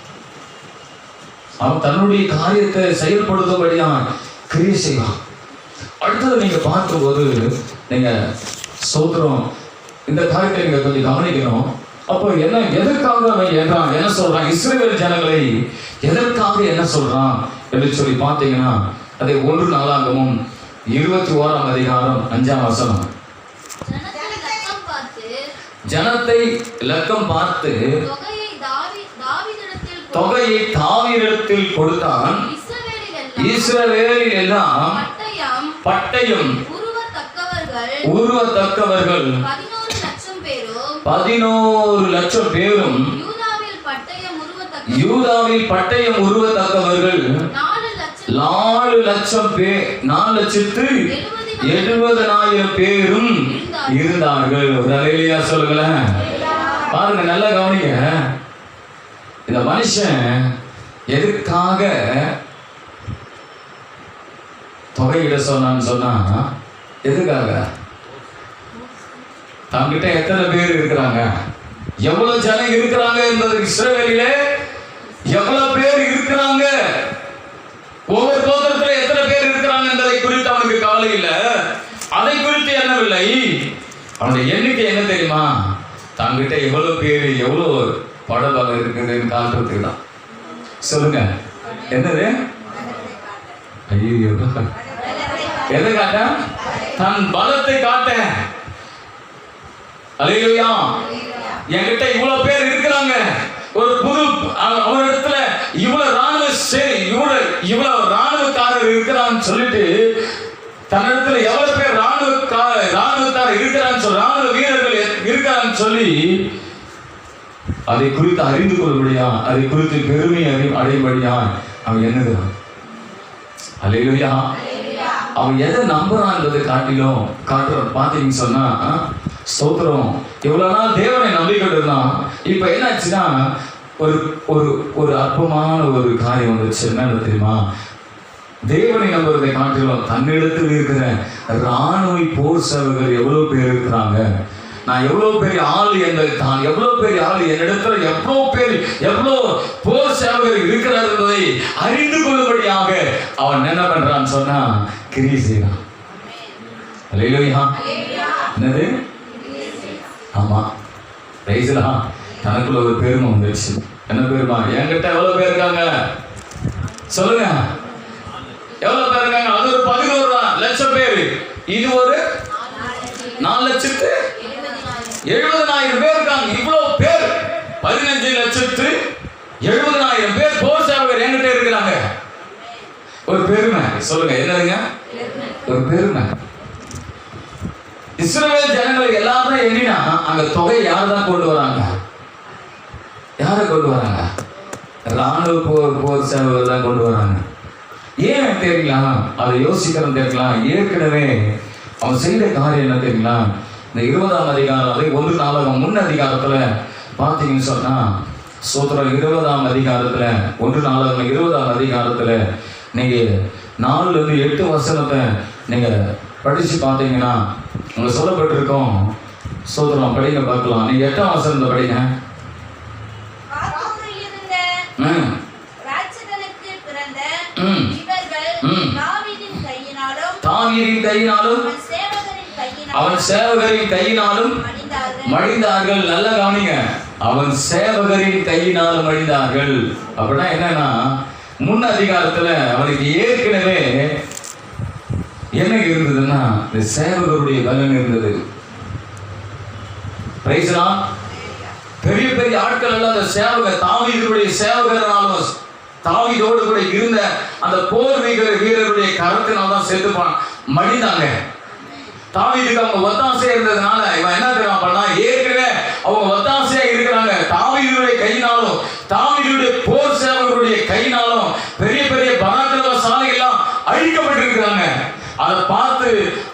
அவன் தன்னுடைய காரியத்தை செயல்படுத்தும்படியா கிரியை செய்வான். அடுத்தது நீங்க பார்க்கும்போது நீங்க சோதரம் இந்த காரியத்தை நீங்க கொஞ்சம் கவனிக்கணும். அப்போ எதற்காக அவன் என்ன சொல்றான்? இஸ்ரவேல் ஜனங்களை எதற்காக என்ன சொல்றான் என்று சொல்லி பார்த்தீங்கன்னா, அதை 1 நாளாகமும் 21ஆம் அதிகாரம் 5ஆம் வசனம். ஜனத்தை லக்கம் பார்த்து தொகையை தாவீதிடத்தில் கொடுத்தான். இஸ்ரவேலில் எல்லாம் பட்டயம் உருவத்தக்கவர்கள் 11 லட்சம் பேரும் யூதாவில் பட்டயம் உருவத்தக்கவர்கள் 4,70,000 பேரும் இருந்தார்கள். அல்லேலூயா சொல்லுங்களேன். பாருங்க, நல்லா கவனிங்க. இந்த மனுஷன் எதுக்காக தொகையிட சொன்னான்னு சொன்னா, எதுக்காக? தங்கிட்ட எத்தனை பேர் இருக்கிறாங்க, எவ்வளவு ஜனம் இருக்கிறாங்க என்பது, இஸ்ரவேலிலே எவ்வளவு பேர் இருக்கிறாங்க, ஒவ்வொரு கோத்திரத்துல எத்தனை பேர் இருக்கிறாங்க என்பதை குறித்து அவனுக்கு கவலை இல்லை. அதை குறித்து என்னவில்லை. அவனுடைய எண்ணிக்கை என்ன தெரியுமா? தங்கிட்ட எவ்வளவு பேர் எவ்வளவு படபலம் இருக்குதுன்னு காட்டுறதுக்கு தான். சொல்லுங்க, என்னது? ஐயோ, எதை காட்ட? தன் பலத்தை காட்ட. அல்லேலூயா. என்கிட்ட இவ்வளவு பேர் இருக்கிறாங்க. ஒரு புது அவனிடத்துல இருக்கிறான்னு சொல்லிட்டு தன்னிடத்துல எவ்வளவு பேர் ராணுவத்தார் இருக்கிறான்னு சொல்லி, ராணுவ வீரர்கள் இருக்கிறான்னு சொல்லி அதை குறித்து அறிந்து கொள்ளும்படியா, அதை குறித்து பெருமை அடையும்படியா அவன் எண்ணுகிறான். அல்லேலூயா. அவன் எதை நம்புறான்றதை காட்டுறான். பார்த்தீங்கன்னு சொன்னா ஸ்தோத்திரம். இவ்வளவு நாள் தேவனை நம்பிக்கிட்டு இருந்தான். இப்ப என்னாச்சுன்னா ஒரு ஒரு ஒரு அற்பமான ஒரு காரியம் வந்துச்சு. என்ன தெரியுமா? தேவனை நம்புறதை காட்டிலும் தன்னிடத்தில் இருக்கிற ராணுவ போர் சேவகர் எவ்வளவு பேர் இருக்கிறாங்க, நான் எவ்வளவு பெரிய ஆள், எவ்வளவு பெரிய ஆள், என்னிடத்துல எவ்வளவு போர் சேவகர் இருக்கிறார் என்பதை அறிந்து கொள்ளும்படியாக அவன் என்ன பண்றான்னு சொன்னா கிரியை செய்யறான். அல்லேலூயா. என்னது? ஆமா, ரைஸ்லா. தனக்குள்ள ஒரு பெருமை வந்துருச்சு. என்ன பெருமை? என்கிட்ட எவ்வளவு பேர் இருக்காங்க சொல்லுங்க, எவ்வளவு பேர் இருக்காங்க? அது ஒரு 11 லட்சம் பேர், இது ஒரு 4,70,000 பேர் இருக்காங்க. இவ்வளவு பேர் 15,70,000 பேர் போர் சேவகர் என்கிட்ட இருக்கிறாங்க. ஒரு பெருமை. சொல்லுங்க, என்னதுங்க? ஒரு பெருமை. இஸ்ரவேல் ஜனங்கள் எல்லாரும் எண்ணினா அங்க தொகை யார் தான் கொண்டு வராங்க? யாரை கொண்டு வராங்க? ராணுவ போர் சேவகர் தான் கொண்டு வராங்க. ஏன் தெரியுங்களா? அதை யோசிக்கிறோம் தெரியுங்களா? ஏற்கனவே அவன் செய்த காரியம் என்ன தெரியுங்களா? இந்த 20ஆம் அதிகாரம், அதே 1 நாளாகமம் முன் அதிகாரத்துல பார்த்தீங்கன்னு சொன்னா சோத்திரம் 20ஆம் அதிகாரத்துல 1 நாளாகமம் 20ஆம் அதிகாரத்துல நீங்க 4-8 வசனத்தை நீங்க படிச்சு பார்த்தீங்கன்னா அங்க சொல்லப்பட்டிருக்கோம். சோத்திரம் படிங்க பார்க்கலாம். நீங்க 8ஆம் வசனத்தை படிங்க. தாவீதின் கையினாலும் அவன் சேவகரின் கையினாலும் மடிந்தார்கள். நல்ல கவனிங்க, அவன் சேவகரின் கையினாலும் மடிந்தார்கள். அப்படின்னா என்னன்னா முன் அதிகாரத்துல அவனுக்கு ஏற்கனவே என்ன இருந்ததுன்னா இந்த சேவகருடைய பலன் இருந்தது. பெரிய பெரிய ஆட்கள் எல்லாம் அந்த சேவகர் தாவீதுடைய சேவகராலும் தாவீதோடு கூட இருந்த அந்த போர் வீரருடைய கரத்தினால் தான் செத்துப்பான் மடிந்தாங்க. தாவீதுக்கு அவங்க ஒத்தாசையா இருந்ததுனால இவன் என்ன தெரியுமா பண்ணா, ஏற்கனவே அவங்க ஒத்தாசையா இருக்கிறாங்க. தாவீதுடைய கையினாலும் தாவீதுடைய போர் சேவகருடைய கையினாலும் பெரிய பெரிய பராக்கிரமசாலி எல்லாம் அழிக்கப்பட்டிருக்கிறாங்க. அதை பார்த்து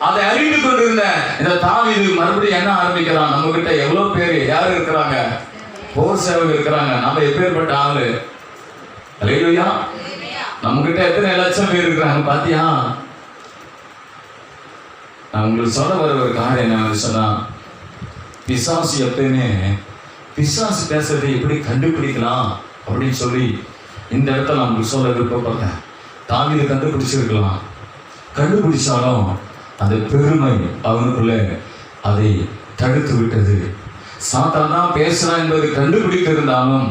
அதை அறிந்து கொண்டிருந்த இந்த தாவீது மறுபடியும் என்ன ஆரம்பிக்கிறான், நம்ம கிட்ட எவ்வளவு பேர் யாரு இருக்கிறாங்க? போர் சேவகர் இருக்கிறாங்க. நம்ம எப்பேற்பட்ட ஆளு? அல்லேலூயா. நம்ம கிட்ட எத்தனை லட்சம் பேர் இருக்கிறாங்க பாத்தியா? நான் உங்களுக்கு சொல்ல வர ஒரு காரியம் என்ன சொன்னா, பிசாசு எப்பயுமே பிசாசு பேசுறதை எப்படி கண்டுபிடிக்கலாம் அப்படின்னு சொல்லி இந்த இடத்துல நான் உங்களுக்கு சொல்ல விருப்பப்பட்டேன். தாவீது கண்டுபிடிச்சிருக்கலாம். கண்டுபிடிச்சாலும் அந்த பெருமை அவனுக்குள்ள அதை தடுத்து விட்டது. சாத்தான் தான் பேசுறான் என்பது கண்டுபிடித்திருந்தாலும்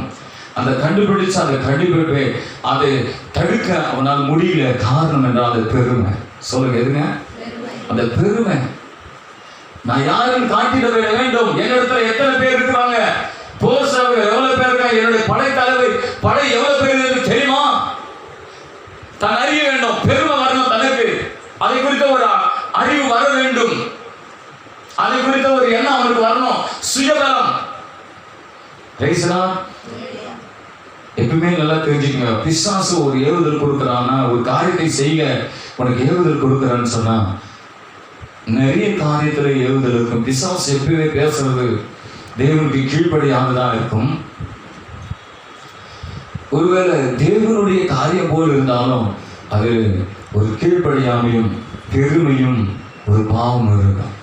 அந்த கண்டுபிடிச்ச அந்த கண்டுபிடிப்பை அதை தடுக்க அவனால் முடியல. காரணம் என்றால் அது பெருமை. சொல்லுங்க, எதுங்க? அந்த பெருமை. நான் யாரும் காட்டிட வேண்டும். என்னிடத்துல எத்தனை பேர் இருக்கிறாங்க? போர் சேவகர் எவ்வளவு பேர் இருக்காங்க? என்னுடைய படை தலைவர் படை எவ்வளவு பேர் இருக்கு தெரியுமா? தான் அறிய வேண்டும். பெருமை வரணும் தனக்கு. அதை குறித்த ஒரு அறிவு வர வேண்டும். அதை குறித்த ஒரு எண்ணம் அவனுக்கு வரணும். சுயபலம். எப்பவுமே நல்லா தெரிஞ்சுக்கங்க, பிசாசு ஒரு ஏவுதல் கொடுக்குறான்னா, ஒரு காரியத்தை செய்ய உனக்கு ஏவுதல் கொடுக்குறான்னு சொன்னா நிறைய காரியத்துல ஏவுதல் இருக்கும். பிசாசு எப்பவுமே பேசுறது தேவனுக்கு கீழ்ப்படியானதான் இருக்கும். ஒருவேளை தேவனுடைய காரியம் போல் இருந்தாலும் அது ஒரு கீழ்ப்படியாமையும் பெருமையும் ஒரு பாவம் இருக்கும்.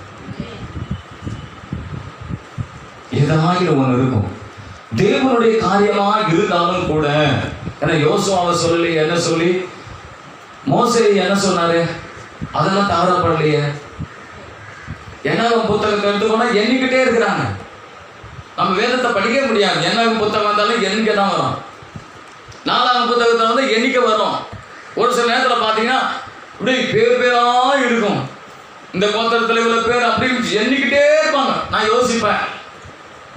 ஏதாவது ஒன்று இருக்கும். தேவனுடைய காரியமா இருந்தாலும் கூட, ஏன்னா யோசுவாவை சொல்லி என்ன சொல்லி மோசே என்ன சொன்னாரு, அதெல்லாம் தவறப்படலையே. என்னாகும் புத்தகத்தை எடுத்துக்கோனா எண்ணிக்கிட்டே இருக்கிறாங்க. நம்ம வேதத்தை படிக்க முடியாது. என்னாகும் புத்தகம் வந்தாலும் எண்ணிக்கை தான் வரும். 4ஆம் புத்தகத்தை வந்து எண்ணிக்கை வரும். ஒரு சில நேரத்தில் பார்த்தீங்கன்னா இப்படி பேரா இருக்கும். இந்த கோத்திரத்தில் இவ்வளவு பேர் அப்படின்னு எண்ணிக்கிட்டே இருப்பாங்க. நான் யோசிப்பேன்,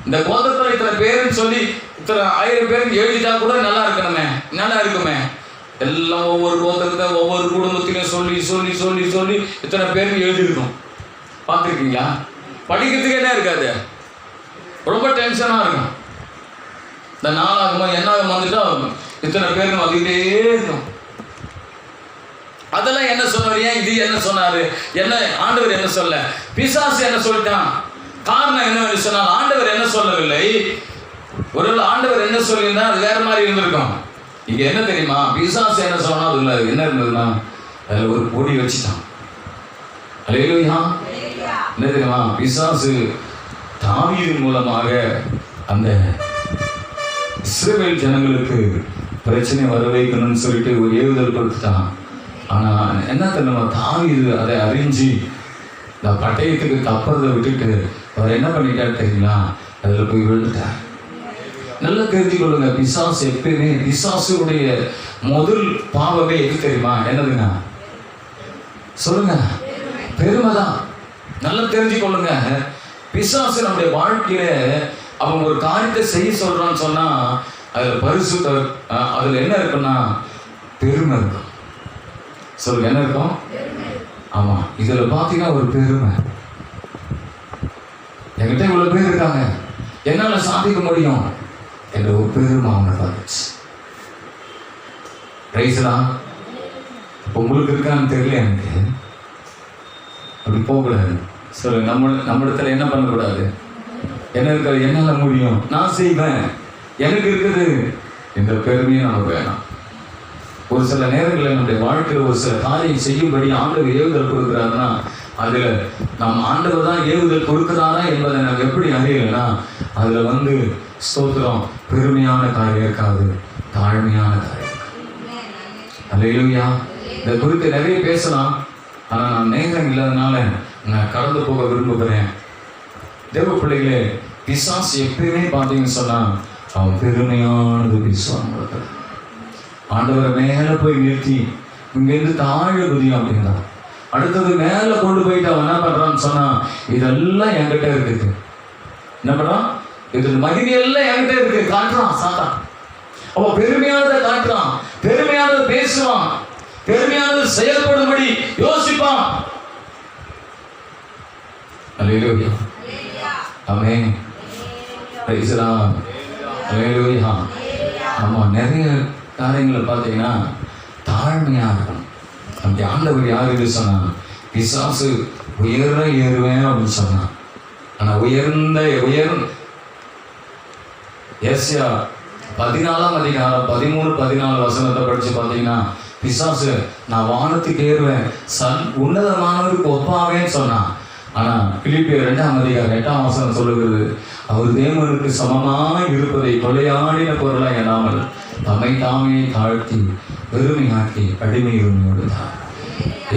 இந்த கோத்திரத்தில் இத்தனை பேருன்னு சொல்லி இத்தனை 1000 பேருக்கு எழுதிட்டா கூட நல்லா இருக்குமே. எல்லாம் ஒவ்வொரு கோத்திரத்தை ஒவ்வொரு குடும்பத்திலையும் சொல்லி சொல்லி சொல்லி சொல்லி இத்தனை பேருக்கு எழுதியிருக்கோம். பார்த்துருக்கீங்களா? படிக்கிறதுக்கு என்ன இருக்காது, ரொம்ப டென்ஷனாக இருக்கும். இந்த நாளாகுமா என்னாகும் வந்துட்டா இத்தனை பேருக்கு வந்துக்கிட்டே இருக்கும். அதெல்லாம் என்ன சொன்னார், ஏன் இது என்ன சொன்னாரு, என்ன ஆண்டவர் என்ன சொல்ல, பிசாசு என்ன சொல்லிட்டான், காரணம் என்ன சொன்னால் ஆண்டவர் என்ன சொல்லவில்லை. ஒருவேளை ஆண்டவர் என்ன சொல்லியிருந்தா அது வேற மாதிரி இருந்திருக்கும். இங்க என்ன தெரியுமா, பிசாசு என்ன சொன்னா அதுல என்ன இருந்ததுன்னா அதுல ஒரு பொடி வச்சுட்டான். அல்லேலூயா. என்ன தெரியுமா, பிசாசு தாவீதின் மூலமாக அந்த இஸ்ரவேல் ஜனங்களுக்கு பிரச்சனை வர வைக்கணும்னு சொல்லிட்டு ஒரு ஏவுதல் கொடுத்துட்டான். ஆனா என்ன தெரியுமா, தாவீது அதை அறிஞ்சு இந்த பட்டயத்துக்கு தப்பறதை விட்டுட்டு அவர் என்ன பண்ணிட்டாரு தெரியுங்களா, அதுல போய் விழுந்துட்டார். நல்லா தெரிஞ்சு கொள்ளுங்க, பிசாசு எப்பயுமே பிசாசுடைய முதல் பாவமே எது தெரியுமா, என்னதுங்க சொல்லுங்க, பெருமைதான். நல்லா தெரிஞ்சு கொள்ளுங்க. பிசாசு நம்முடைய வாழ்க்கையில அவன் ஒரு காரியத்தை செய்ய சொல்றான்னு சொன்னா அதுல பரிசுத்த அதுல என்ன இருக்குன்னா பெருமை இருக்கும். சொல்லுங்க, என்ன இருக்கும்? ஆமா, இதுல பாத்தீங்கன்னா ஒரு பெருமை. என்கிட்ட இவ்வளவு பேர் இருக்காங்க, என்னால சாதிக்க முடியும் என்ற ஒரு பெருமை அவங்க பார்த்துச்சு. ரைஸ்லாம் உங்களுக்கு இருக்கான்னு தெரியல எனக்கு. அப்படி போகக்கூடாது. சொல்லுங்க, நம்மிடத்துல என்ன பண்ணக்கூடாது, என்ன இருக்காது, என்னால முடியும், நான் செய்வேன், எனக்கு இருக்குது இந்த பெருமையை நமக்கு வேணாம். ஒரு சில நேரங்களில் நம்முடைய வாழ்க்கையில் ஒரு சில காரியம் செய்யும்படி ஆண்டவர் ஏவுதல் கொடுக்குறாருன்னா அதுல நாம் ஆண்டவர் தான் ஏவுதல் கொடுக்குறாரா என்பதை நம்ம எப்படி அறியலைன்னா அதுல ஸ்தோத்திரம் பெருமையான காரியம் இருக்காது, தாழ்மையான காரியம். அல்லேலூயா. இதை குறித்து நிறைய பேசலாம், ஆனா நான் நேரம் இல்லாதனால நான் கடந்து போக விரும்புகிறேன். தேவ பிள்ளைகளே, பிசாசு எப்பயுமே பார்த்தீங்கன்னு சொன்னா அவன் பெருமையானது பேசுவான். ஆண்டவரை மேல போய் நிறுத்தி இங்கிருந்து தாழ குதியும் அப்படின்னா அடுத்தது மேல கொண்டு போயிட்டு அவன் என்ன பண்றான்னு சொன்னா இதெல்லாம் என்கிட்ட இருக்குது. என்ன பண்றான், இது மகிமையெல்லாம் என்கிட்ட இருக்கு காட்டுறான் சாத்தான். அவ பெருமையானதை காட்டுறான், பெருமையானதை பேசுவான், பெருமையானது செயல்படும்படி யோசிப்பான். Hallelujah. Amen. Praise the lord. Hallelujah. ஆமா, நிறைய காரியங்களை பார்த்தீங்கன்னா தாழ்மையா இருக்கணும். அப்படி ஆண்டவர் யாருக்கு சொன்னா, பிசாசு உயர ஏறுவேன் அப்படின்னு சொன்னான். ஆனா ஏசாயா 14 அதிகாரம் 13-14 வசனத்தை படிச்சு பார்த்தீங்கன்னா பிசாசு நான் வானத்துக்கு ஏறுவேன், உன்னதமானவருக்கு ஒப்பாவேன்னு சொன்னான். ஆனா பிலிப்பியர் 2 அதிகாரம் 8 வசனம் சொல்லுகிறது, அவர் தேவனுக்கு சமமாய் இருப்பதை கொலையாடின பொருளாய் எண்ணாமல் தம்மை தாமே தாழ்த்தி பெருமையாக்கி அடிமை உரிமையோடு தான்.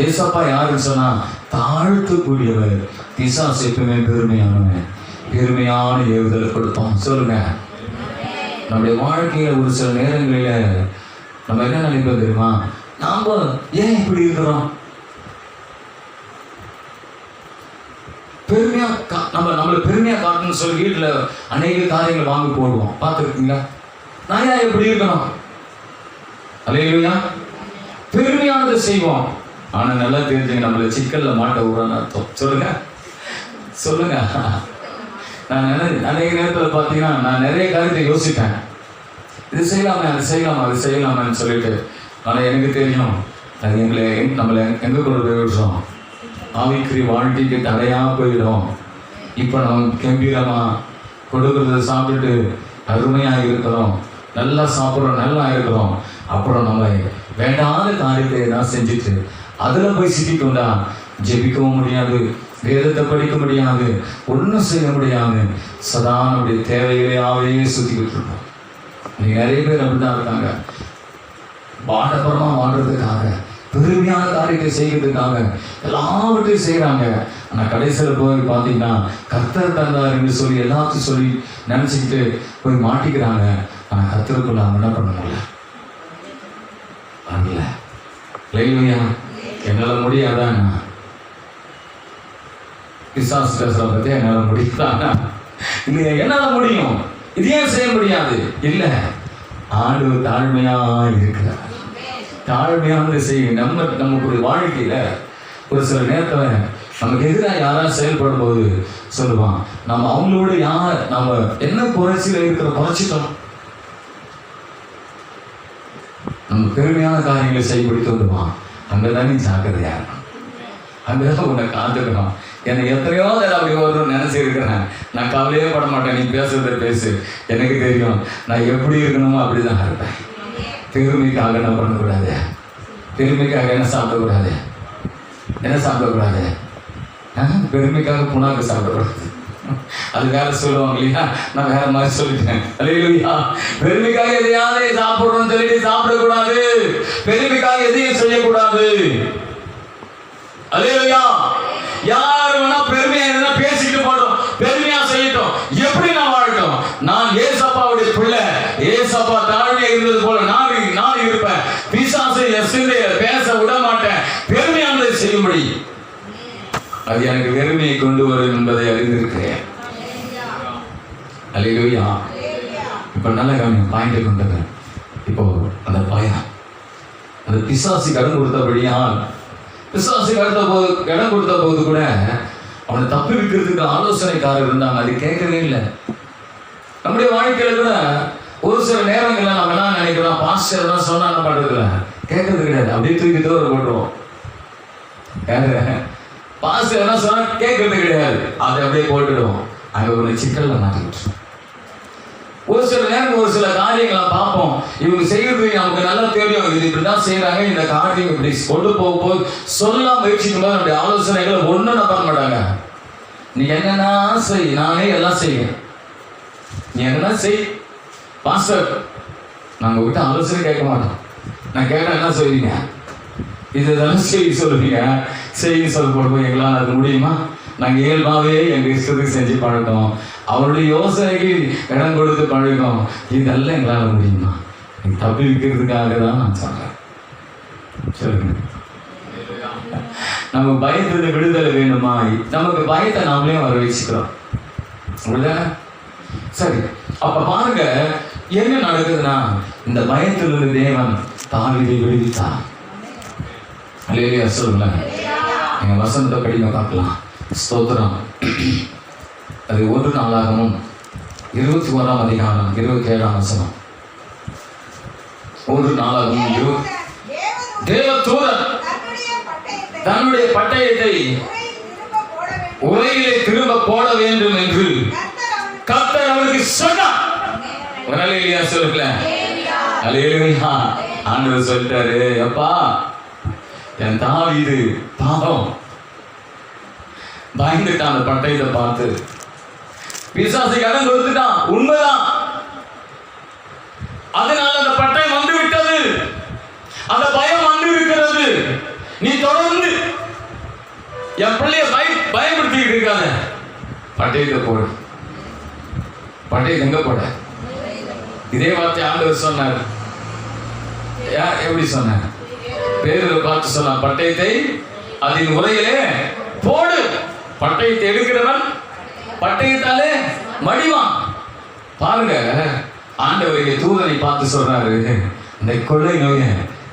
ஏசப்பா யாருன்னு சொன்னா தாழ்த்தக்கூடியவர். பிசாசு எப்பவுமே பெருமையானவன், பெருமையான ஏவுதலை கொடுப்பான். சொல்லுங்க, நம்முடைய வாழ்க்கையில ஒரு சில நேரங்களில நம்ம என்ன நினைப்போம் தெரியுமா, நாம ஏன் இப்படி இருக்கிறோம், பெருமையா நம்மளை பெருமையா காட்டணும்னு சொல்லி வீட்டுல அநேக காரியங்களை வாங்கி போடுவோம். பார்த்துருக்கீங்களா? நான் ஏன் எப்படி இருக்கணும், அல்லேலூயா, பெருமையானதை செய்வோம். ஆனா நல்லா தெரிஞ்சுங்க, நம்மள சிக்கல்ல மாட்ட விடுறோன்னு அர்த்தம். சொல்லுங்க சொல்லுங்க. நான் அநேக நேரத்தில் பார்த்தீங்கன்னா நான் நிறைய காரியத்தை யோசிப்பேன், இது செய்யலாமே அது செய்யலாமா அது செய்யலாமான்னு சொல்லிட்டு. ஆனால் எனக்கு தெரியும் அது நம்மளை எங்கே கொண்டு போய் விடுறோம், ஆவிக்குரிய வாழ்க்கைக்கு தடையா போயிடும். இப்போ நம்ம கம்பீரமா கொடுக்கறத சாப்பிட்டுட்டு அருமையா இருக்கிறோம், நல்லா சாப்பிட்றோம், நல்லா இருக்கிறோம். அப்புறம் நம்ம வேண்டாத காரியத்தை தான் செஞ்சுட்டு அதுல போய் சிக்கிக்கொண்டா ஜெபிக்கவும் முடியாது, வேதத்தை படிக்க முடியாது, ஒன்றும் செய்ய முடியாது. சதா நம்முடைய தேவைகளையாவே சுத்திக்கிட்டு இருக்கோம். நீங்க நிறைய பேர் அப்படிதான் இருக்காங்க, பாடபரமா வாழ்றதுக்காக பெருமையான காரியத்தை செய்கிறதுக்காக எல்லாவற்றையும் செய்யறாங்க. ஆனா கடைசியில் போய் பார்த்தீங்கன்னா கர்த்தர் தந்தாருன்னு சொல்லி எல்லாத்தையும் சொல்லி நினைச்சுக்கிட்டு போய் மாட்டிக்கிறாங்க. ஆனா கர்த்தருக்குள்ள அவங்க என்ன பண்ண முடியல. இல்லையா, என்னால முடியாதான், பிசாசு பேசுற பத்தி என்னால முடியாதானா, இல்லையா, என்னால முடியும், இது ஏன் செய்ய முடியாது, இல்ல ஆண்டவர் தாழ்மையா இருக்கிறார். தாழ்மையானது செய்யும். நமக்கு வாழ்க்கையில ஒரு சில நேரத்தில் நமக்கு எதிராக யாராவது செயல்படும் போது சொல்லுவான், நம்ம அவங்களோட நம்ம என்ன குறைச்சியில இருக்கிற குறைச்சிட்டோம், நம்ம பெருமையான காரியங்களை செய்யப்படுத்தி வந்துடுவான். அங்கதானே ஜாக்கிரதையா இருக்கணும், அங்கதான் உன்னை காத்துக்கணும். என்னை எத்தனையோ அப்படி வரும்னு நினைச்சிருக்கிறேன். நான் கவலையே பட மாட்டேன், நீ பேசுறத பேசு, எனக்கு தெரியும் நான் எப்படி இருக்கணுமோ அப்படிதான் இருப்பேன். பெருமைக்காக என்ன பண்ணக்கூடாது, பெருமைக்காக என்ன சாப்பிடக்கூடாது, என்ன சாப்பிடக்கூடாது, பெருமைக்காக புண்ணாக்கு சாப்பிடக்கூடாது. அது வேற சொல்லுவாங்க இல்லையா, நான் வேற மாதிரி சொல்லிட்டேன். அல்லேலூயா. பெருமைக்காக எதையாவது சாப்பிடணும்னு சொல்லிட்டு சாப்பிடக்கூடாது, பெருமைக்காக எதையும் செய்யக்கூடாது. அல்லேலூயா. யார் வேணா பெருமையா என்ன பேசிட்டு போட்டோம், பெருமையா செய்யட்டும், எப்படி நான் வாழட்டும், நான் ஏசப்பாவுடைய பிள்ளை, ஏசப்பா தாழ்மையா இருந்தது போல நான் இருப்பேன். பிசாசை பேச விட மாட்டேன், பெருமையானதை செய்யும்படி அது எனக்கு வெறுமையை கொண்டு வரும் என்பதை அறிந்திருக்கிறேன். அல்லேலூயா. இப்ப நல்ல கவனியம், பாயிண்டை கொண்டது. இப்போ அந்த பயம், அந்த பிசாசு கடன் கொடுத்தபடியால், பிசாசு இடம் கொடுத்த போது கூட அவனை தப்பி வைக்கிறதுக்கு ஆலோசனைக்காரர் இருந்தாங்க. அது கேட்கவே இல்லை. நம்முடைய வாழ்க்கையில கூட ஒரு சில நேரங்கள்ல நம்ம என்ன நினைக்கிறோம், பாஸ்டர் எல்லாம் சொன்னா என்ன பண்றதுல கேட்கறது கிடையாது, அப்படியே தூக்கி தூர போட்டுருவோம். பாஸ்டர் என்ன சொன்னா கேட்கறது கிடையாது, அதை அப்படியே போட்டுடுவோம். அங்க ஒரு சிக்கல்ல மாட்டிக்கிட்டு ஒரு சில நேரம் ஒரு சில காரியங்களை பார்ப்போம், இவங்க செய்யறது நமக்கு நல்லா தெரியும், இது இப்படிதான் செய்யறாங்க, இந்த காரியம் இப்படி கொண்டு போகும்போது சொல்ல முயற்சிக்கும் போது நம்முடைய ஆலோசனைகளை ஒன்றும் நம்ப மாட்டாங்க. நீ என்னன்னா செய், நானே எல்லாம் செய்வேன், நீ என்ன செய் பாஸ்டர். நாங்க விட்டு ஆலோசனை கேட்க மாட்டோம். நான் கேட்டேன், என்ன சொல்றீங்க, இதெல்லாம் செய்ய சொல்லுவீங்க, செய்ய சொல்ல போடுவோம், எங்களால் அது முடியுமா? நாங்கள் இயல்பாகவே எங்கள் இஷ்டத்துக்கு செஞ்சு பழட்டோம், அவருடைய யோசனைக்கு இடம் கொடுத்து பழகம், இதெல்லாம் எங்களால் முடியுமா? நீங்க தப்பி வைக்கிறதுக்காக தான் நான் சொல்றேன். சொல்லுங்க, நம்ம பயத்துல விடுதலை வேணுமா? நமக்கு பயத்தை நாமளே வர வச்சுக்கிறோம். சரி, அப்ப பாருங்க என்ன நடக்குதுன்னா, இந்த பயத்திலிருந்து தேவன் தாவீதை விடுவித்தார். அல்லேலூயா சொல்லுங்களேன். நீங்க வசனத்தை படிங்க பார்க்கலாம். ஸ்தோத்திரம். அது 1 நாளாகமும் 21ஆம் அதிகாரம் 27ஆம் வசனம். 1 நாளாகமும் தேவதூதன் தன்னுடைய பட்டயத்தை உரையிலே திரும்ப போட வேண்டும் என்று கர்த்தர் அவருக்கு சொன்னார். அல்லேலூயா சொல்லுங்களேன். அல்லேலூயா. ஆண்டவர் சொல்லிட்டாரு, அப்பா என் தாவீது பாவம் பயந்துட்டான், அந்த பட்டயத்தை பார்த்து பிசாசுக்கு இடம் கொடுத்துட்டான், உண்மைதான். அதனால அந்த பட்டயம் வந்து விட்டது, அந்த பயம் வந்து இருக்கிறது. நீ தொடர்ந்து என் பிள்ளைய பயன்படுத்திக்கிட்டு இருக்காத, பட்டயத்தை போடு. பட்டயத்தை எங்க போட? இதே வார்த்தை ஆண்டவர் சொன்னார். எப்படி சொன்னார்? பேருல பார்த்து சொன்ன, பட்டயத்தை அதன் உரையிலே போடு. பட்டயத்தை எடுக்கிறவன் பட்டயத்தாலே மடிவான். பாருங்க, ஆண்டவருடைய தூதனை பார்த்து சொல்றாரு, இந்த கொள்ளை நோய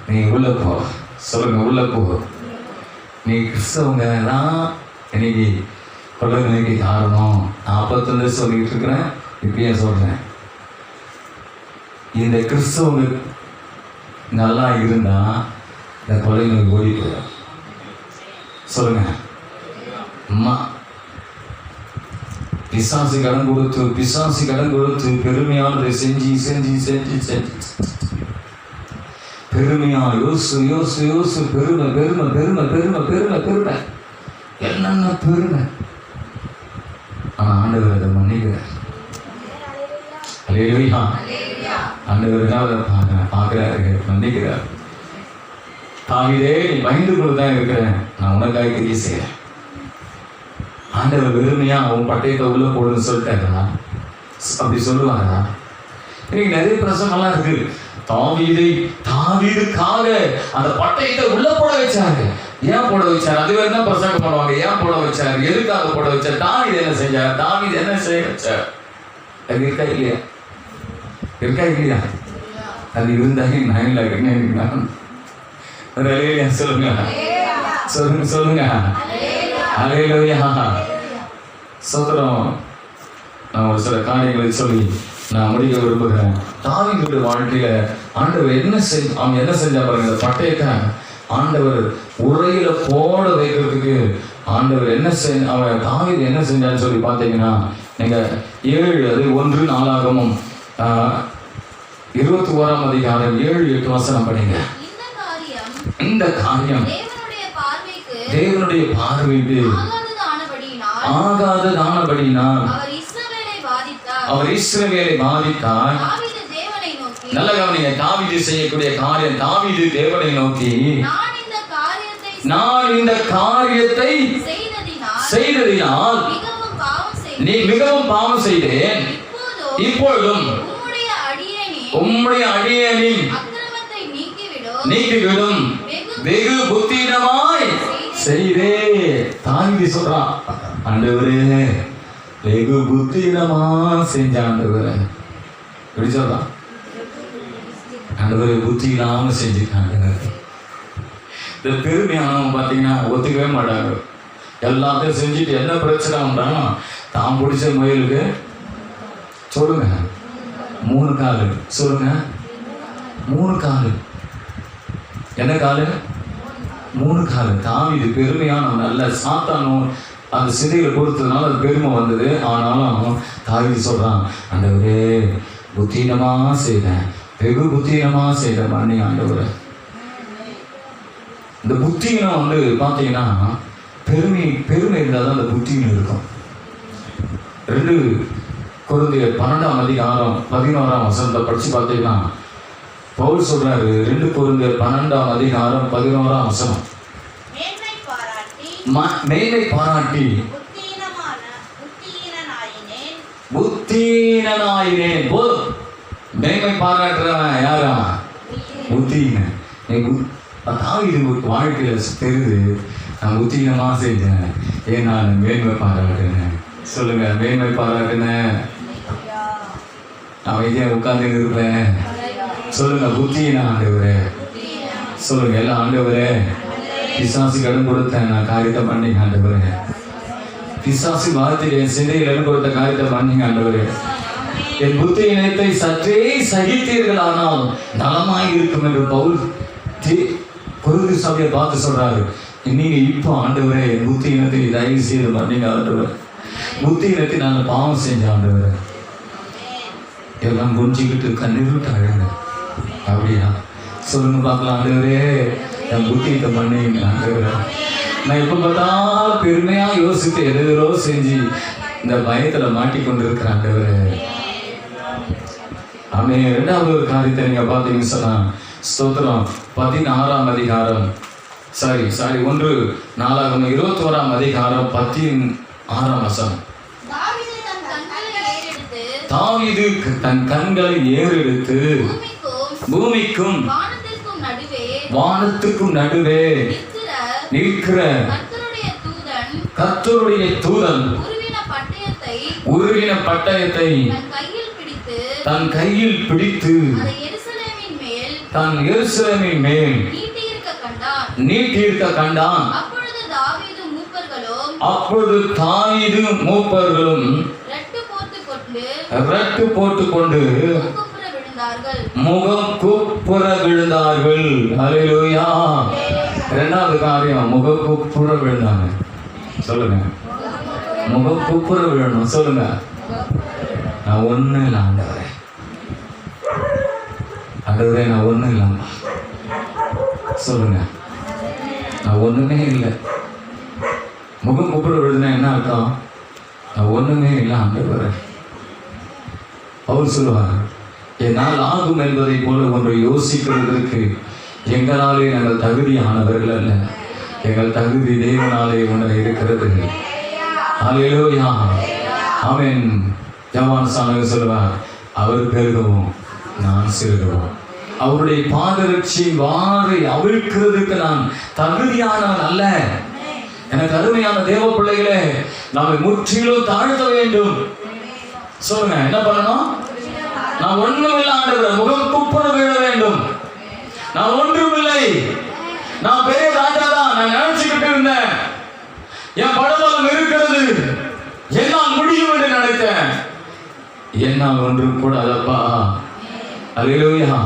நீ உள்ள போ. சொல்லுங்க, உள்ள போ. நீ கிறிஸ்தவங்க தான் இன்னைக்கு கொள்ளை நோய்க்கு காரணம். 41 சொல்லிட்டு இருக்கிறேன், இப்பயே சொல்றேன். இந்த கிறிஸ்தவங்க நல்லா இருந்தா இந்த கொள்ளை நோய் ஓடி போயிடும். சொல்லுங்க, அம்மா பிசாசு கடன் கொடுத்து பெருமையானதை செஞ்சு பெருமையா யோசு பெருமை என்னென்ன பெருமை. ஆனா ஆண்டவர் அதை மன்னிக்கிறார். அல்லேலூயா. ஆண்டவர் என்ன பார்க்கிறாரு, மன்னிக்கிறார். தாவீதே, நீ பயந்து கொண்டுதான் இருக்கிறேன், நான் உனக்காக கிரியை செய்யறேன். ஆண்டவர் வெறுமையா அவன் பட்டயத்தை உள்ள போடுன்னு சொல்லிட்டாங்களா? அப்படி சொல்லுவாங்களா? இன்னைக்கு நிறைய பிரசங்கம்லாம் இருக்கு. தாவீதுக்காக அந்த பட்டயத்தை உள்ள போட வச்சாரு. ஏன் போட வச்சாரு? அது வேற தான் பிரசங்கம் பண்ணுவாங்க. ஏன் போட வச்சாரு, எதுக்காக போட வச்சார், தாவீது என்ன செஞ்சார், தாவீது என்ன செய்ய வச்சார்? அது இருக்கா இல்லையா? அது இருந்தாங்க நான் அல்லேலூயா சொல்லுங்க, சொல்லுங்க சொல்லுங்க, அல்லேலூயா. சோதரம். நான் ஒரு சில காரியங்களை சொல்லி நான் முடிக்க விரும்புகிறேன். தாவீதுடைய வாழ்க்கையில ஆண்டவர் அவன் என்ன செஞ்சா பாருங்க. இந்த பட்டயத்தை ஆண்டவர் உரையில போட வைக்கிறதுக்கு ஆண்டவர் அவன் தாவீது என்ன செஞ்சான்னு சொல்லி பார்த்தீங்கன்னா, நீங்க 7 அது 1 நாளாகமும் 21ஆம் அதிகாரம் 7-8 வசனம் படிங்க. இந்த காரியம் தேவனுடைய பார்வைக்கு ஆகாததானபடியினால் அவர் இஸ்ரவேலை பாதித்தார். நல்ல கவனிங்க, தாவீது செய்யக்கூடிய காரியம். தாவீது தேவனை நோக்கி, நான் இந்த காரியத்தை செய்ததினால் நீ மிகவும் பாவம் செய்தேன். இப்பொழுதும் உம்முடைய அடியேனின் நீக்கிவிடும், வெகு புத்தீனமாய் செய்தே. தாவீது சொல்றான், ஆண்டவரே வெகு புத்தீனமா செஞ்ச ஆண்டவரே. எப்படி சொல்றான்? ஆண்டவரே புத்தி இல்லாம செஞ்சுட்டாங்க. இந்த பெருமையானவங்க பார்த்தீங்கன்னா ஒத்துக்கவே மாட்டாங்க. எல்லாத்தையும் செஞ்சுட்டு என்ன பிரச்சனை உண்டானா, தான் பிடிச்ச முயலுக்கு சொல்லுங்க 3 காலு. சொல்லுங்க 3 காலு. என்ன காலு? 3 காலு. தாவீது பெருமையானவன் நல்ல சாத்தானும் அந்த சிதையில கொடுத்ததுனால அது பெருமை வந்தது. ஆனாலும் தாவீது சொல்றான், ஆண்டவரே புத்தீனமா செய்தேன், வெகு புத்தீனமா செய்த மன்னி ஆண்டவரே. இந்த புத்தீனம் வந்து பார்த்தீங்கன்னா பெருமை இருந்தால் தான் அந்த புத்தீனம் இருக்கும். 2 கொரிந்தியர் 12ஆம் அதிகாரம் 11ஆம் வசனத்தை படிச்சு பார்த்தீங்கன்னா பவுல் சொல்றாரு. 2 கொரிந்தியர் 12ஆம் அதிகாரம் 11ஆம் வசனம். மேன்மை பாராட்டி புத்தீனனாயினேன். மேன்மை பாராட்டுறவன் யாரா? புத்தீனன். தாவீது வாழ்க்கையில தெரியுது, நான் புத்தீனமா செஞ்சேன், ஏன் நான் மேன்மை பாராட்டினேன். சொல்லுங்க, மேன்மை பாராட்டினேன். அமைதியா உட்கார்ந்து இருப்பேன். சொல்லுங்க, புத்தீன ஆண்டவரே. சொல்லுங்க எல்லாம், ஆண்டவரே பிசாசு கடன் கொடுத்தேன், நான் காரியத்தை பண்ணீங்க ஆண்டவரே. பிசாசு வார்த்தையில என் சிந்தையில் இடம் கொடுத்த காரியத்தை பண்ணீங்க ஆண்டவரே. என் புத்தியினத்தை சற்றே சகித்தீர்கள் ஆனால் நலமாய் இருக்கும் என்று பவுல் கொரிந்து சபையை பார்த்து சொல்றாரு. நீங்க இப்போ ஆண்டவரே என் புத்தியினத்தை தயவு செய்து பண்ணீங்க ஆண்டவரே. புத்தியினத்தை நான் பாவம் செஞ்ச ஆண்டவரே. எல்லாம் குஞ்சிக்கிட்டு கண்ணீர் விட்டு அழகு. அப்படியா? சொல்லுங்க பார்க்கலாம், ஆண்டவரே என் புத்தியத்தை பண்ணீங்க ஆண்டவரே. நான் எப்ப பார்த்தாலும் பெருமையா யோசித்து எதோ செஞ்சு இந்த பயத்துல மாட்டிக்கொண்டிருக்கிறேன் ஆண்டவரே. ஆமே. 2வது ஒரு காரியத்தை நீங்க பார்த்தீங்கன்னு சொன்னா, ஸ்தோத்திரம் 16ஆம் அதிகாரம் 1 நாளாகமம் 21ஆம் அதிகாரம் 16ஆம் வசனம். தாவீது தன் கண்களை ஏறெடுத்து பூமிக்கும் வானத்துக்கும் நடுவே நிற்கிற கர்த்தருடைய தூதன் உருவின பட்டயத்தை தன் கையில் பிடித்து தன் எருசலேமின் மேல் நீட்டியிருக்க கண்டான். அப்பொழுது தாவீது மூப்பர்களும் ரட்டு போட்டுக்கொண்டு முகம் குப்புற விழுந்தார்கள். அல்லேலூயா. 2வது காரியம், முகம் குப்புற விழுந்தாங்க. சொல்லுங்க, முகம் குப்புற விழணும். சொல்லுங்க, நான் ஒண்ணு இல்லை ஆண்டவரே. ஆண்டவரே நான் ஒண்ணும் இல்லாம. சொல்லுங்க, நான் ஒண்ணுமே இல்லை. முகம் குப்புற விழுதுனா என்ன அர்த்தம்? நான் ஒண்ணுமே இல்லை ஆண்டவரே. அவர் சொல்லுவார், என்னால் ஆகும் என்பதை போல ஒன்றை யோசிக்கிறதற்கு எங்களாலே நாங்கள் தகுதியானவர்கள் அல்ல, எங்கள் தகுதி தேவனாலே ஒன்று இருக்கிறது. அல்லேலூயா. ஆமென். யோவான் சாணகர் சொல்லுவார், அவர் பெருகவும் நான் சிறுகவும், அவருடைய பாதரட்சி வாரை அவிழ்க்கிறதுக்கு நான் தகுதியானவன் அல்ல. எனக்கு அருமையான தேவ பிள்ளைகளே, நம்மை முற்றிலும் தாழ்த்த வேண்டும். சொல்லுங்க, என்ன பண்ணணும்? நான் ஒன்றுமில்லை ஆண்டவரே, முகம் குப்புற விழ வேண்டும். நான் ஒன்றுமில்லை. நான் பெரிய ராஜா தான் நான் நினைச்சுக்கிட்டு இருந்தேன். என் படபலம் இருக்கிறது, என்னால் முடியும் என்று நினைத்தேன். என்னால் ஒன்றும் கூடாதப்பா. அல்லேலூயா.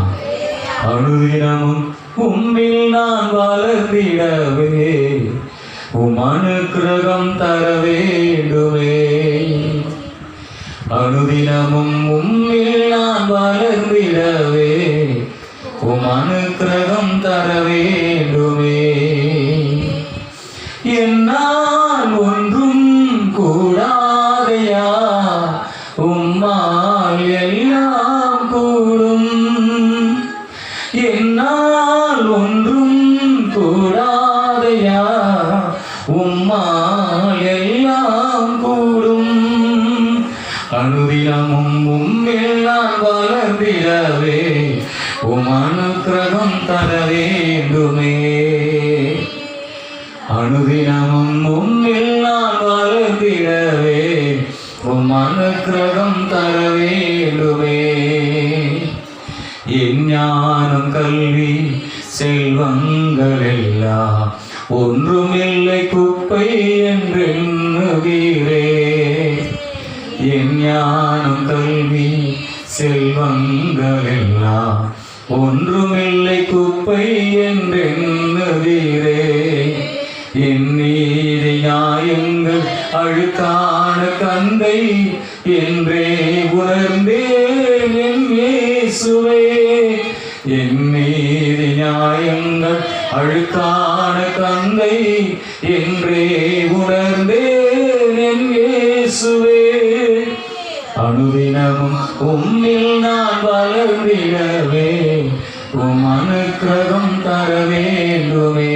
அனுதினமும் உம்மில் நான் வளர்ந்திடவே உம் அனுக்கிரகம் தர வேண்டுமே. அனுதினமும் உம்மில் நான் வளர்ந்திடவே உம் அனுக்கிரகம் தர வேண்டுமே. என்னால் ஒன்றும் கூடாதையா, உம்மால் எல்லாம் கூடும். என்னால் ஒன்றும் கூடாதையா, உம்மால் எல்லாம் கூடும். அனுதினமும் உம்மில் நான் வளர்ந்திடவே உம் அனுக்கிரகம் தர வேண்டுமே. அனுதினமும் உம்மில் நான் வளர்ந்திடவே உம் அனுக்கிரகம் தர வேண்டுமே. என் ஞானம் கல்வி செல்வங்கள் எல்லாம் ஒன்றுமில்லை குப்பை என்றெண்ணுகிறே. என் ஞானம் கல்வி செல்வங்கள் எல்லாம் ஒன்றுமில்லை குப்பை என்றெண்ணுகிறே. என் நீதி நியாயங்கள் அழுக்கான கந்தை என்றே உணர்ந்தேன் என் இயேசுவே. என் நீதி நியாயங்கள் அழுக்கான கந்தை என்றே உணர்ந்தேன் என் இயேசுவே. அனுதினமும் உம்மில் நான் வளர்ந்திடவே உம் அனுக்கிரகம் தர வேண்டுமே.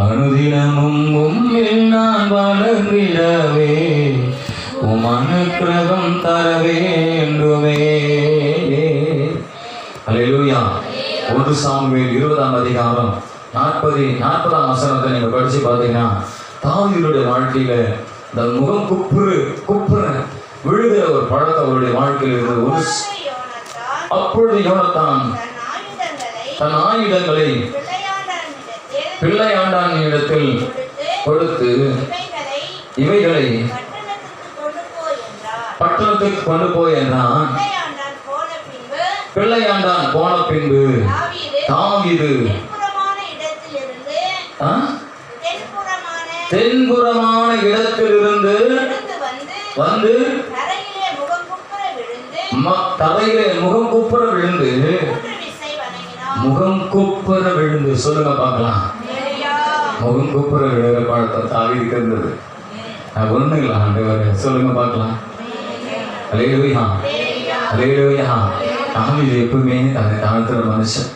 அனுதினமும் உம்மில் நான் வளர்ந்திடவே உம் அனுக்கிரகம் தர வேண்டுமே. அல்லேலூயா. 1 சாமுவேல் 20ஆம் அதிகாரம் 40ஆம் வசனத்தை நீங்க படிச்சு பார்த்தீங்கன்னா, தாவீதுடைய வாழ்க்கையில இந்த முகம் குப்புற விழுகிற ஒரு பழக்கம் அவருடைய வாழ்க்கையில் இருந்தது. அப்பொழுது யோனத்தான் தன் ஆயுதங்களை பிள்ளையாண்டான் இடத்தில் கொடுத்து இவைகளை பட்டணத்துக்கு கொண்டு போய் என்றான். பிள்ளையாண்டான் போன பின்பு தாவீது தென்புறமான இடத்திலிருந்து வந்து தரையிலே முகம் குப்புற விழுந்து சொல்லுங்க பார்க்கலாம். முகம் குப்புற விழுகிற பழத்தை தாவீதுக்கு இருந்தது. ஒண்ணு இல்லை ஆண்டவரே, சொல்லுங்க பார்க்கலாம். அல்லேலூயா, அல்லேலூயா. தாவீது எப்பவுமே தன்னை தாழ்த்துற மனுஷன்.